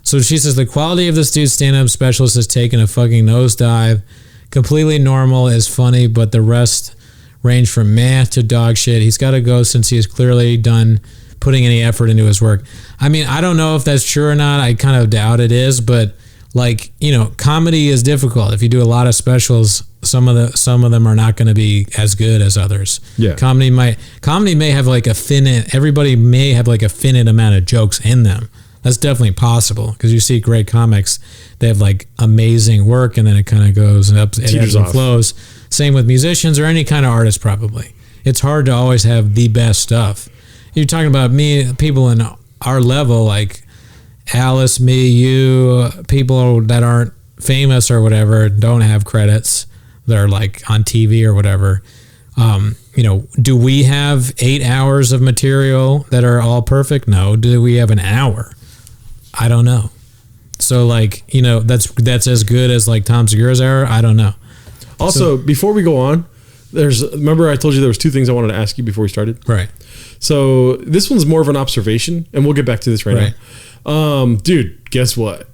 So she says the quality of this dude's stand-up specialist has taken a fucking nosedive. Completely normal is funny, but the rest range from meh to dog shit. He's got to go since he is clearly done putting any effort into his work. I mean, I don't know if that's true or not. I kind of doubt it is, but comedy is difficult. If you do a lot of specials, some of them are not going to be as good as others. Yeah. Comedy may have like everybody may have like a finite amount of jokes in them. That's definitely possible because you see great comics, they have like amazing work and then it kind of goes up, it ebbs and flows. Same with musicians or any kind of artist probably. It's hard to always have the best stuff. You're talking about people in our level like Alice, me, you, people that aren't famous or whatever, don't have credits. They're like on TV or whatever. Do we have 8 hours of material that are all perfect? No. Do we have an hour? I don't know. So that's as good as like Tom Segura's hour? I don't know. Also, before we go on, remember I told you there was 2 things I wanted to ask you before we started? Right. So this one's more of an observation, and we'll get back to this right now. Dude, guess what?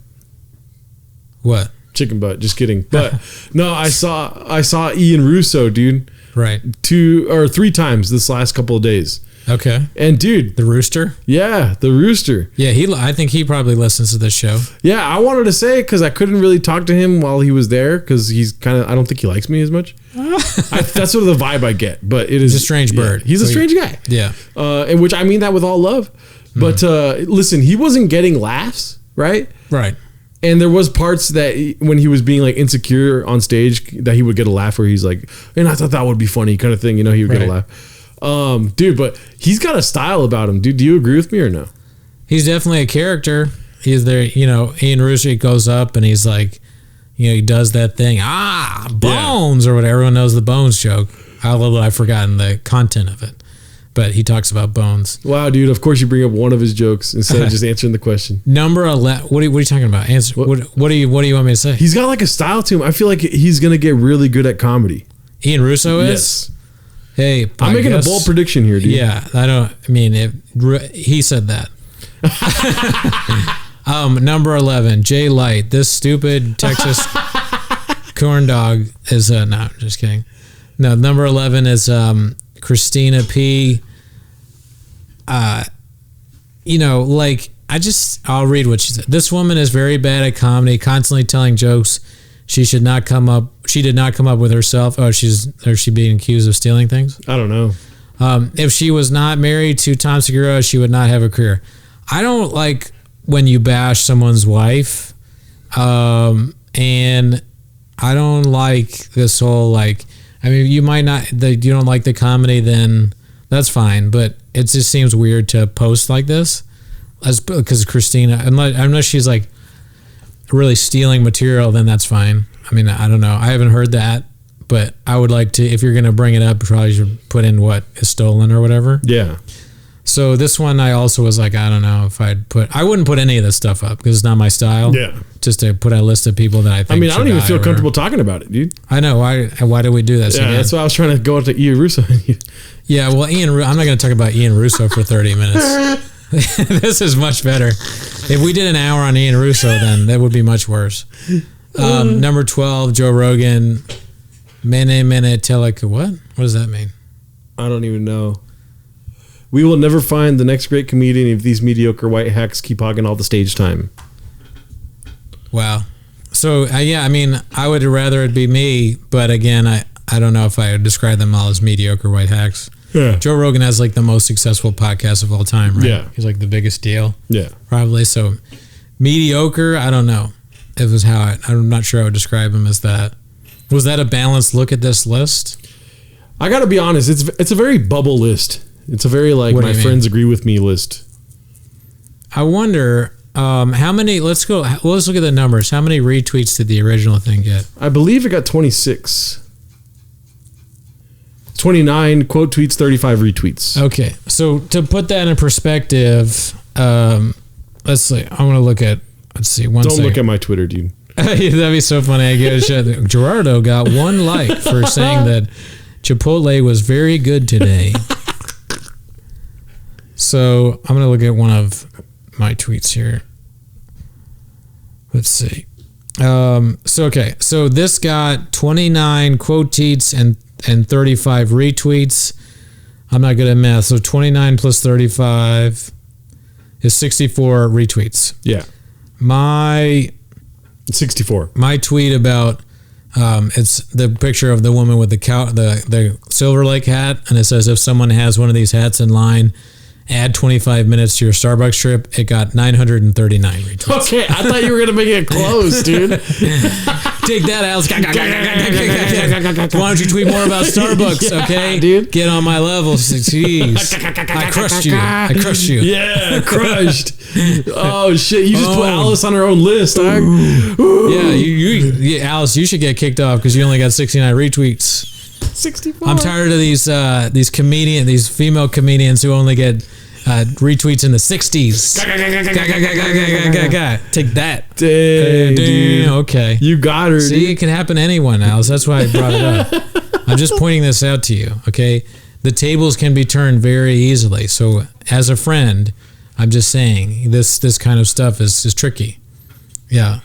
What? Chicken butt. Just kidding. But no, I saw Ian Russo, dude. Right. 2 or 3 times this last couple of days. Okay. And dude, the rooster? Yeah, the rooster. Yeah, I think he probably listens to this show. Yeah, I wanted to say because I couldn't really talk to him while he was there because he's I don't think he likes me as much. That's sort of the vibe I get, but it is he's a strange bird. He's a strange guy. Yeah. And which I mean that with all love. But listen, he wasn't getting laughs, right? Right. And there was parts that when he was being like insecure on stage that he would get a laugh where he's like, and I thought that would be funny kind of thing. He would get a laugh. Dude, but he's got a style about him. Dude, do you agree with me or no? He's definitely a character. He's there, Ian Russo goes up and he's like, he does that thing, bones or whatever. Everyone knows the bones joke. Although I've forgotten the content of it. But he talks about bones. Wow, dude, of course you bring up one of his jokes instead of just answering the question. Number 11. What are you talking about? Answer. What do you want me to say? He's got like a style to him. I feel like he's going to get really good at comedy. Ian Russo is? Yes. Hey, I'm making a bold prediction here, dude. Yeah, he said that. Number 11, Jay Light. This stupid Texas corn dog is no, just kidding. No, number 11 is Christina P. I'll read what she said. This woman is very bad at comedy, constantly telling jokes she did not come up with herself. Oh, is she being accused of stealing things? I don't know. If she was not married to Tom Segura, she would not have a career. I don't like when you bash someone's wife. And I don't like this whole I mean, you might not, you don't like the comedy, then that's fine. But it just seems weird to post like this, because Christina, unless she's like really stealing material, then that's fine. I mean, I don't know. I haven't heard that, but I would like to. If you're gonna bring it up, you probably should put in what is stolen or whatever. Yeah. So this one, I also was like, I don't know if I wouldn't put any of this stuff up because it's not my style. Yeah. Just to put a list of people that I think. I mean, I don't even feel or comfortable talking about it, dude. I know why did we do this? Yeah, again? that's why I was trying to go to Ian Russo. Yeah, well, I'm not going to talk about Ian Russo for 30 minutes. This is much better. If we did an hour on Ian Russo, then that would be much worse. Number 12, Joe Rogan. Mene teleka. What? What does that mean? I don't even know. We will never find the next great comedian if these mediocre white hacks keep hogging all the stage time. Wow. So, yeah, I mean, I would rather it be me, but again, I don't know if I would describe them all as mediocre white hacks. Yeah. Joe Rogan has like the most successful podcast of all time, right? Yeah. He's like the biggest deal. Yeah. Probably. So, mediocre, I don't know. It was I'm not sure I would describe him as that. Was that a balanced look at this list? I got to be honest, it's a very bubble list. It's a very like my friends agree with me list. I wonder how many. Let's look at the numbers. How many retweets did the original thing get? I believe it got 26. 29 quote tweets, 35 retweets. Okay, so to put that in perspective, let's see. I want to look at. Let's see. Don't look at my Twitter, dude. That'd be so funny. I get a shit. Gerardo got 1 like for saying that Chipotle was very good today. So I'm gonna look at one of my tweets here. Let's see. So this got 29 quote tweets and 35 retweets. I'm not good at math, so 29 plus 35 is 64 retweets. Yeah. My 64. My tweet about it's the picture of the woman with the Silver Lake hat, and it says if someone has one of these hats in line, add 25 minutes to your Starbucks trip. It got 939 retweets. Okay, I thought you were gonna make it close, dude. Take that, Alex. Why don't you tweet more about Starbucks? Yeah, okay, dude. Get on my level. Jeez, I crushed you. Yeah, crushed. Oh shit! You just put Alice on her own list, dog. Yeah, Alice, you should get kicked off because you only got 69 retweets. 64. I'm tired of these female comedians who only get retweets in the 60s. Take that. Dude. Okay. You got her. See, dude. It can happen to anyone, Alice. That's why I brought it up. I'm just pointing this out to you, okay? The tables can be turned very easily. So as a friend, I'm just saying this kind of stuff is tricky. Yeah.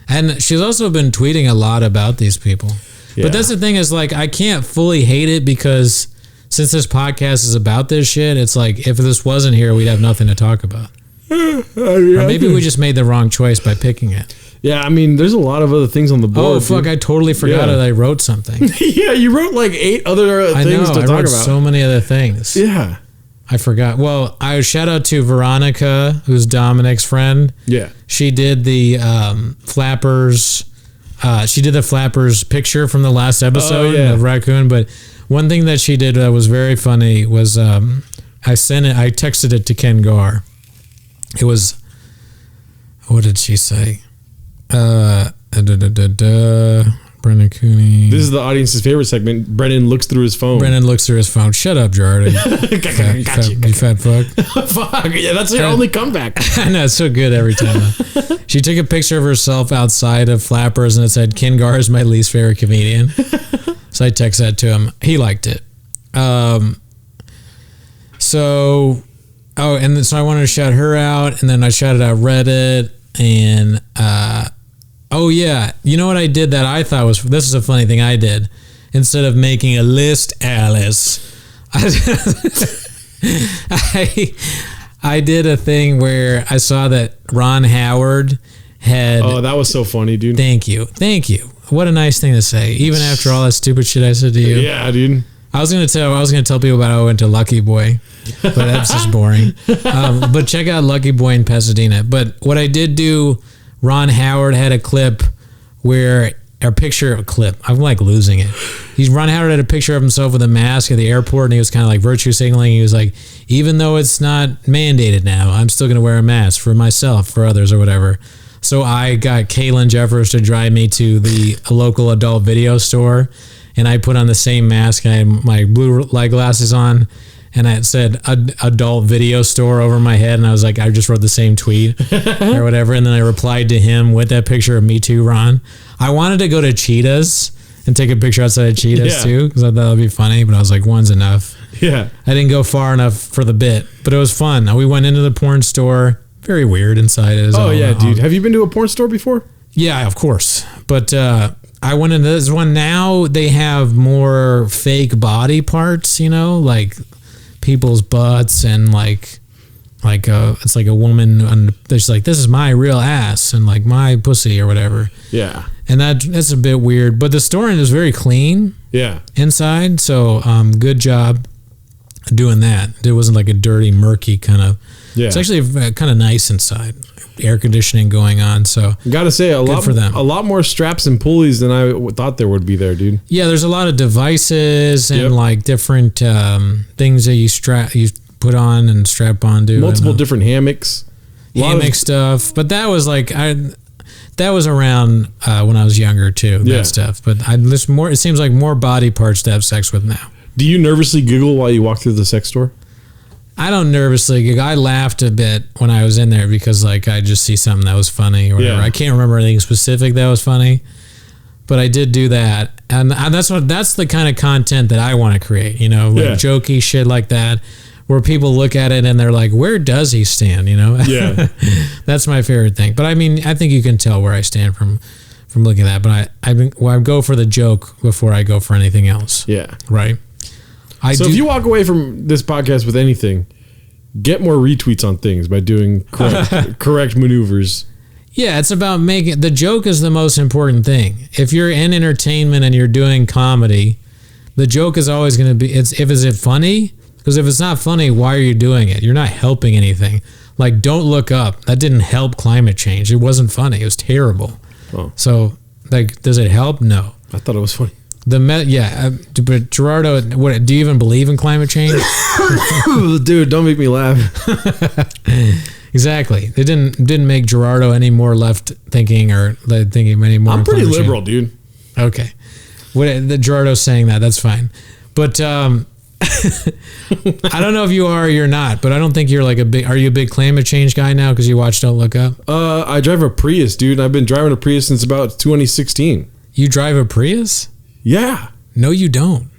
And she's also been tweeting a lot about these people. Yeah. But that's the thing is, like, I can't fully hate it because since this podcast is about this shit, it's like if this wasn't here, we'd have nothing to talk about. Or maybe we just made the wrong choice by picking it. Yeah, I mean, there's a lot of other things on the board. Oh, fuck, I totally forgot that I wrote something. Yeah, you wrote like 8 other things to talk about. I wrote so many other things. Yeah. I forgot. Well, I shout out to Veronica, who's Dominic's friend. Yeah. She did the Flappers. She did the Flappers picture from the last episode of Raccoon. But one thing that she did that was very funny was I texted it to Ken Garr. It was, what did she say? Brendan Cooney. This is the audience's favorite segment. Brendan looks through his phone. Shut up, Gerard. You fat fuck. Fuck. Yeah, that's your only comeback. I know, it's so good every time. She took a picture of herself outside of Flappers and it said, Ken Garr is my least favorite comedian. So I texted that to him. He liked it. So I wanted to shout her out, and then I shouted out Reddit, and you know what I did that I thought was, this is a funny thing I did. Instead of making a list, Alice, I did a thing where I saw that Ron Howard had... Oh, that was so funny, dude. Thank you. What a nice thing to say, even after all that stupid shit I said to you. Yeah, dude. I was gonna tell people about how I went to Lucky Boy, but that's just boring. But check out Lucky Boy in Pasadena. But what I did do, Ron Howard had a clip where a picture of a clip. I'm like losing it. He's run out at a picture of himself with a mask at the airport, and he was kind of like virtue signaling. He was like, even though it's not mandated now, I'm still going to wear a mask for myself, for others, or whatever. So I got Caitlin Jeffers to drive me to the local adult video store, and I put on the same mask, and I had my blue light glasses on, and it said adult video store over my head, and I was like, I just wrote the same tweet or whatever, and then I replied to him with that picture of Me Too, Ron. I wanted to go to Cheetah's and take a picture outside of Cheetah's too, because I thought that would be funny, but I was like, one's enough. Yeah. I didn't go far enough for the bit, but it was fun. We went into the porn store. Very weird inside. It Oh, yeah, dude. Have you been to a porn store before? Yeah, of course. But I went into this one. Now they have more fake body parts, like people's butts and like it's like a woman and there's like, this is my real ass and like my pussy or whatever. Yeah. And that's a bit weird, but the store is very clean. Yeah. Inside, so good job doing that. It wasn't like a dirty, murky kind of. Yeah. It's actually kind of nice inside. Air conditioning going on, so gotta say a lot more straps and pulleys than I thought there would be there, dude. Yeah, there's a lot of devices and like different things that you put on and strap onto. Multiple different hammocks. Hammock stuff, but that was like that was around when I was younger too. That stuff, but there's more. It seems like more body parts to have sex with now. Do you nervously giggle while you walk through the sex store? I don't nervously giggle. I laughed a bit when I was in there because like I just see something that was funny or whatever. Yeah. I can't remember anything specific that was funny, but I did do that, and that's the kind of content that I want to create. Like jokey shit like that, where people look at it and they're like, "Where does he stand?" Yeah, that's my favorite thing. But I mean, I think you can tell where I stand from looking at that. But I go for the joke before I go for anything else. Yeah, right. If you walk away from this podcast with anything, get more retweets on things by doing correct maneuvers. Yeah, it's about making the joke is the most important thing. If you're in entertainment and you're doing comedy, the joke is always going to be is it funny? Because if it's not funny, why are you doing it? You're not helping anything. Like, don't look up. That didn't help climate change. It wasn't funny. It was terrible. Oh. So, like, does it help? No. I thought it was funny. But Gerardo, what? Do you even believe in climate change? Dude, don't make me laugh. Exactly. It didn't make Gerardo any more left thinking or thinking any more. I'm pretty liberal, dude. Okay. The Gerardo's saying that's fine. But I don't know if you are or you're not, but I don't think you're like are you a big climate change guy now because you watch Don't Look Up? I drive a Prius, dude. I've been driving a Prius since about 2016. You drive a Prius? Yeah. No, you don't.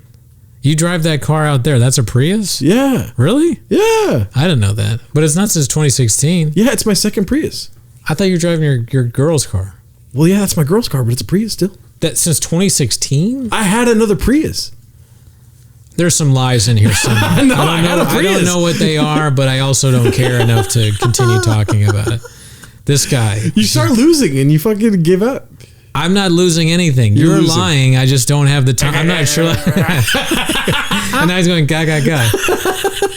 You drive that car out there. That's a Prius? Yeah. Really? Yeah. I didn't know that. But it's not since 2016. Yeah, it's my second Prius. I thought you were driving your girl's car. Well, yeah, that's my girl's car, but it's a Prius still. That since 2016? I had another Prius. There's some lies in here somewhere. No, I don't know what they are, but I also don't care enough to continue talking about it. This guy. You start losing and you fucking give up. I'm not losing anything. You're lying. I just don't have the time. I'm not sure. And now he's going, ga.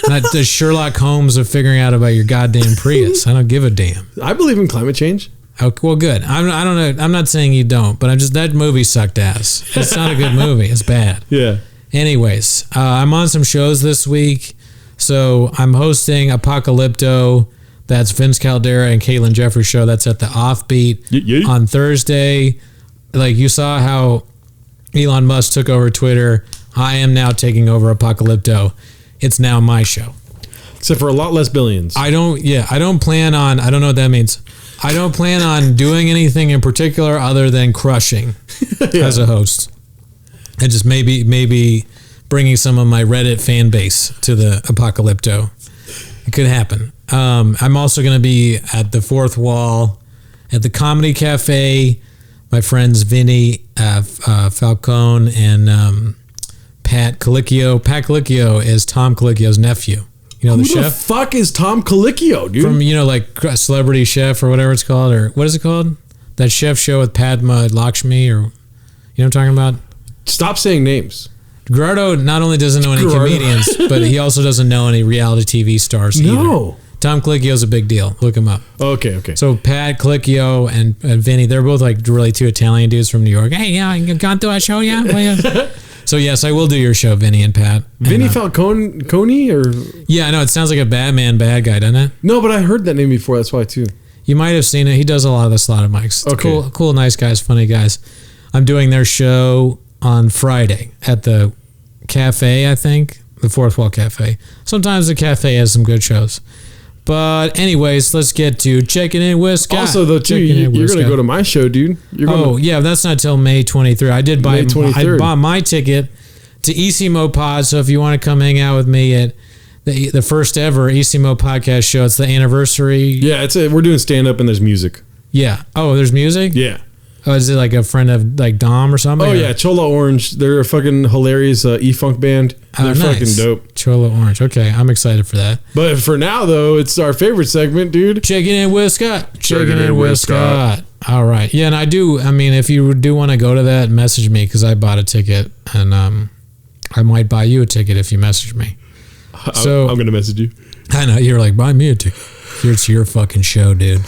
Not the Sherlock Holmes of figuring out about your goddamn Prius. I don't give a damn. I believe in climate change. Oh, well, good. I don't know. I'm not saying you don't, but that movie sucked ass. It's not a good movie. It's bad. Yeah. Anyways, I'm on some shows this week. So I'm hosting Apocalypto. That's Vince Caldera and Caitlin Jeffers' show. That's at the Offbeat on Thursday. Like you saw how Elon Musk took over Twitter. I am now taking over Apocalypto. It's now my show. Except for a lot less billions. I don't plan on, I don't know what that means. I don't plan on doing anything in particular other than crushing as a host. And just maybe bringing some of my Reddit fan base to the Apocalypto. It could happen. I'm also going to be at the Fourth Wall at the Comedy Cafe. My friends Vinny Falcone and Pat Colicchio. Pat Colicchio is Tom Colicchio's nephew. You know, the chef? Who the fuck is Tom Colicchio, dude? From, like Celebrity Chef or whatever it's called, or what is it called? That chef show with Padma Lakshmi, or you know what I'm talking about? Stop saying names. Gerardo not only doesn't know any comedians, but he also doesn't know any reality TV stars either. No. Tom Colicchio's a big deal. Look him up. Okay. So Pat Colicchio and Vinny, they're both like really two Italian dudes from New York. Hey, yeah, you gone to our show, yeah? So yes, I will do your show, Vinny and Pat. Vinny Falcone or? Yeah, I know. It sounds like a Batman bad guy, doesn't it? No, but I heard that name before. That's why too. You might have seen it. He does a lot of the slotted mics. It's Okay. cool, nice guys, funny guys. I'm doing their show on Friday at the cafe, I think. The Fourth Wall Cafe. Sometimes the cafe has some good shows. But anyways, let's get to checking in with Scott. Also, though, too, you're going to go to my show, dude. Yeah, that's not till May 23rd. I did buy May 23rd. I bought my ticket to ECMO Pod, so if you want to come hang out with me at the first ever ECMO podcast show, it's the anniversary. Yeah, we're doing stand-up and there's music. Yeah. Oh, there's music? Yeah. Oh, is it like a friend of like Dom or something? Oh, yeah, Chola Orange. They're a fucking hilarious E-funk band. They're fucking dope. Chola Orange. Okay, I'm excited for that. But for now, though, it's our favorite segment, dude. Checking in with Scott. Checking in with Scott. All right. Yeah, and I mean, if you do want to go to that, message me because I bought a ticket and I might buy you a ticket if you message me. So I'm going to message you. I know. You're like, buy me a ticket. It's your fucking show, dude.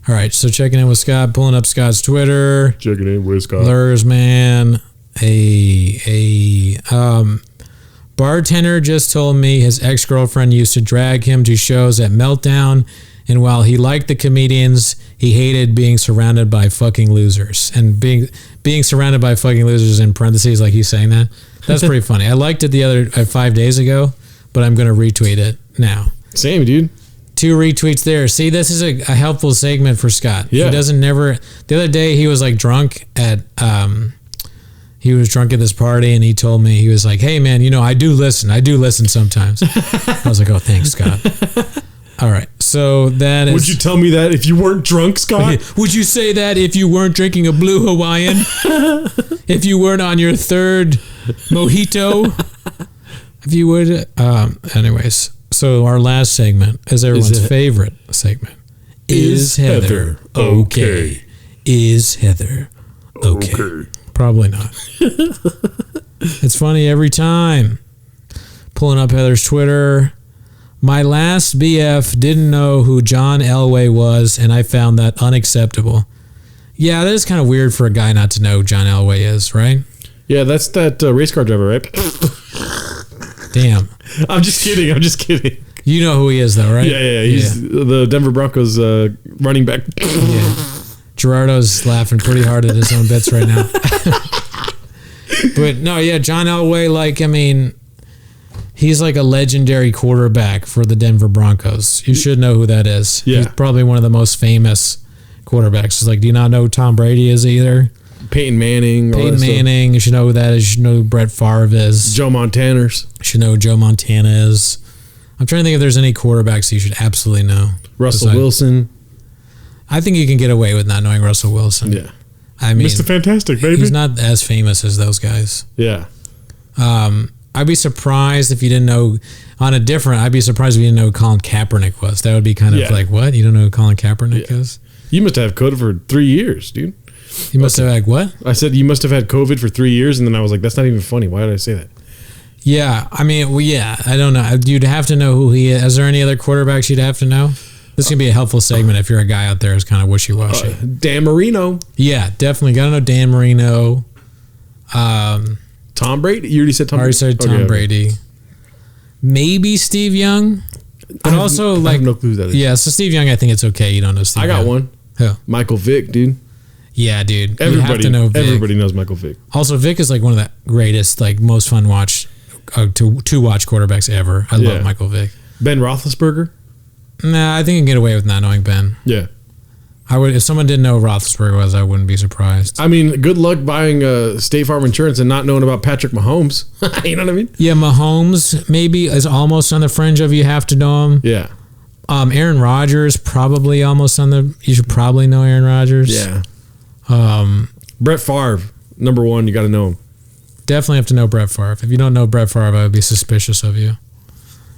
All right, so checking in with Scott, pulling up Scott's Twitter. Checking in with Scott. Lurs, man. Bartender just told me his ex-girlfriend used to drag him to shows at Meltdown, and while he liked the comedians, he hated being surrounded by fucking losers. And being surrounded by fucking losers in parentheses, like he's saying that. That's pretty funny. I liked it the other 5 days ago, but I'm going to retweet it now. Same, dude. 2 retweets there. See, this is a helpful segment for Scott. Yeah. He doesn't never. The other day he was like drunk at this party and he told me, he was like, "Hey man, I do listen sometimes." I was like, "Oh, thanks, Scott." All right. So that is. Would you tell me that if you weren't drunk, Scott? Would you say that if you weren't drinking a Blue Hawaiian? If you weren't on your 3rd mojito? If you would. Anyways. So our last segment is everyone's favorite segment. Is Heather okay? Is Heather okay? Probably not. It's funny every time. Pulling up Heather's Twitter. My last BF didn't know who John Elway was, and I found that unacceptable. Yeah, that is kind of weird for a guy not to know who John Elway is, right? Yeah, that's that race car driver, right? Damn. I'm just kidding. You know who he is, though, right? Yeah. He's the Denver Broncos running back. Yeah. Gerardo's laughing pretty hard at his own bits right now. But no, yeah, John Elway, he's like a legendary quarterback for the Denver Broncos. You should know who that is. Yeah. He's probably one of the most famous quarterbacks. It's like, do you not know who Tom Brady is either? Peyton Manning. You should know who that is. You should know who Brett Favre is. Joe Montana's. You should know who Joe Montana is. I'm trying to think if there's any quarterbacks you should absolutely know. Russell Wilson. I think you can get away with not knowing Russell Wilson. Yeah. I mean, Mr. Fantastic, baby. He's not as famous as those guys. Yeah. I'd be surprised if you didn't know I'd be surprised if you didn't know who Colin Kaepernick was. That would be kind of like, what? You don't know who Colin Kaepernick is? You must have COVID for 3 years, dude. You must have had what? I said you must have had COVID for 3 years, and then I was like, that's not even funny. Why did I say that? Yeah, I mean, I don't know. You'd have to know who he is. Is there any other quarterbacks you'd have to know? This is going to be a helpful segment if you're a guy out there who's kind of wishy-washy. Dan Marino. Yeah, definitely. Got to know Dan Marino. Tom Brady? You already said Tom Brady? I already said Tom Brady. Maybe Steve Young. But I have no clue who that is. Yeah, so Steve Young, I think it's okay. You don't know Steve Young. I got one. Who? Michael Vick, dude. Yeah, dude. You have to know Vic. Everybody knows Michael Vick. Also, Vic is like one of the greatest, most fun to watch quarterbacks ever. I love Michael Vick. Ben Roethlisberger? Nah, I think you can get away with not knowing Ben. Yeah. I would if someone didn't know who Roethlisberger was, I wouldn't be surprised. I mean, good luck buying State Farm insurance and not knowing about Patrick Mahomes. You know what I mean? Yeah, Mahomes maybe is almost on the fringe of you have to know him. Yeah. Aaron Rodgers probably almost on the. You should probably know Aaron Rodgers. Yeah. Brett Favre, number one, you got to know him. Definitely have to know Brett Favre. If you don't know Brett Favre, I would be suspicious of you.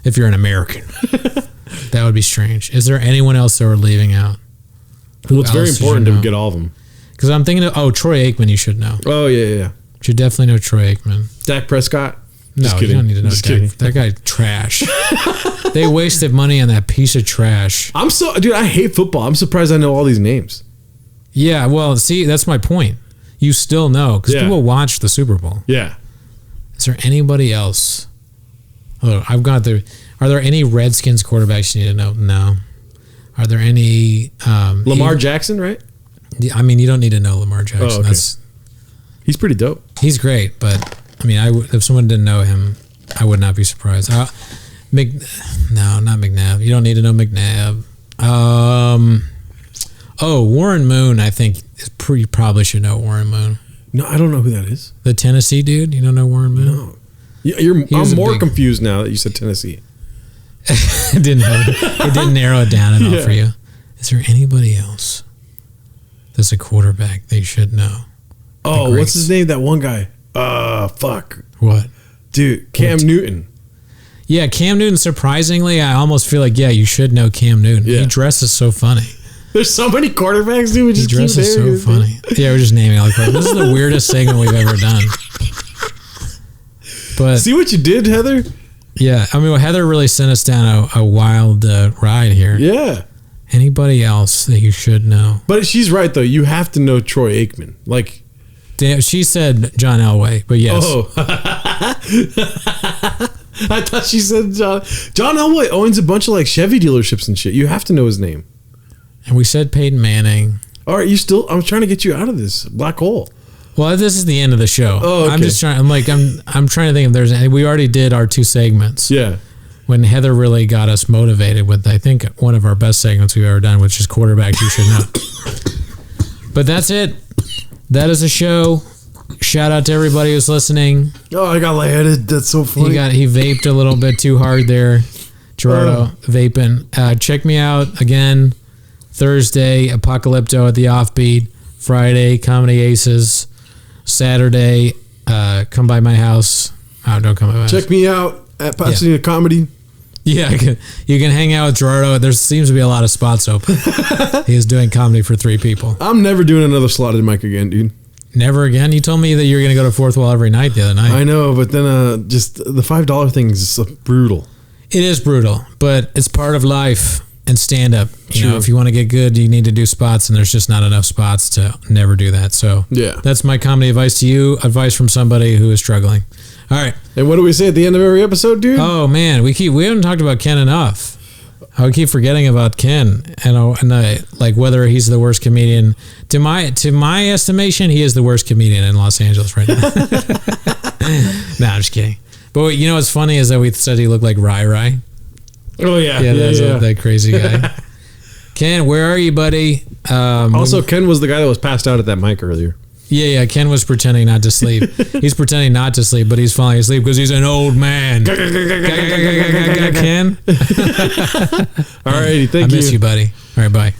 If you're an American, that would be strange. Is there anyone else that we're leaving out? Well, it's very important to get all of them. Because I'm thinking of Troy Aikman. You should know. Oh yeah. You should definitely know Troy Aikman. Dak Prescott. No, Just you kidding. don't need to know Just Dak. kidding. That guy trash. They wasted money on that piece of trash. Dude, I hate football. I'm surprised I know all these names. Yeah, well, see, that's my point. You still know because Yeah. people watch the Super Bowl. Yeah. Is there anybody else? Oh, I've got the. Are there any Redskins quarterbacks you need to know? No. Are there any Lamar Jackson, right? I mean, you don't need to know Lamar Jackson. Oh, okay. He's pretty dope. He's great, but I mean, if someone didn't know him, I would not be surprised. No, not McNabb. You don't need to know McNabb. Warren Moon. I think you probably should know Warren Moon. No, I don't know who that is. The Tennessee dude. You don't know Warren Moon? No. I'm more confused now that you said Tennessee. It didn't narrow it down enough for you. Is there anybody else that's a quarterback they should know? Oh, what's his name? That one guy. Fuck. What? Dude, Cam Newton. Yeah, Cam Newton, surprisingly, I almost feel like, you should know Cam Newton. Yeah. He dresses so funny. There's so many quarterbacks, dude. He dresses so funny. Yeah, we're just naming all the quarterbacks. This is the weirdest segment we've ever done. But see what you did, Heather? Yeah, I mean, Heather really sent us down a wild ride here. Yeah. Anybody else that you should know? But she's right, though. You have to know Troy Aikman. Like, she said John Elway, but yes. oh. I thought she said John. John Elway owns a bunch of like Chevy dealerships and shit. You have to know his name. And we said Peyton Manning. All right, I'm trying to get you out of this black hole. Well, this is the end of the show. Oh, okay. I'm just trying. I'm trying to think if there's any. We already did our 2 segments. Yeah. When Heather really got us motivated with, I think, one of our best segments we've ever done, which is quarterbacks you should know. But that's it. That is a show. Shout out to everybody who's listening. Oh, I got lightheaded. That's so funny. He vaped a little bit too hard there. Gerardo vaping. Check me out again Thursday, Apocalypto at the Offbeat. Friday, Comedy Aces. Saturday, come by my house. Oh, don't come by my house. Check me out at Pasadena Comedy. Yeah, you can hang out with Gerardo. There seems to be a lot of spots open. He is doing comedy for 3 people. I'm never doing another slotted mic again, dude. Never again? You told me that you were going to go to Fourth Wall every night the other night. I know, but then just the $5 thing is just brutal. It is brutal, but it's part of life and stand-up. You know, if you want to get good, you need to do spots, and there's just not enough spots to never do that. So that's my comedy advice to you, advice from somebody who is struggling. All right. And what do we say at the end of every episode, dude? Oh, man, we haven't talked about Ken enough. I would keep forgetting about Ken and like whether he's the worst comedian. To my estimation, he is the worst comedian in Los Angeles right now. Nah, I'm just kidding. But you know what's funny is that we said he looked like Rai Rai. Oh yeah, that crazy guy. Ken, where are you, buddy? Also, Ken was the guy that was passed out at that mic earlier. Yeah. Ken was pretending not to sleep. He's pretending not to sleep, but he's falling asleep because he's an old man. Ken. All righty, thank you. I miss you, buddy. All right, bye.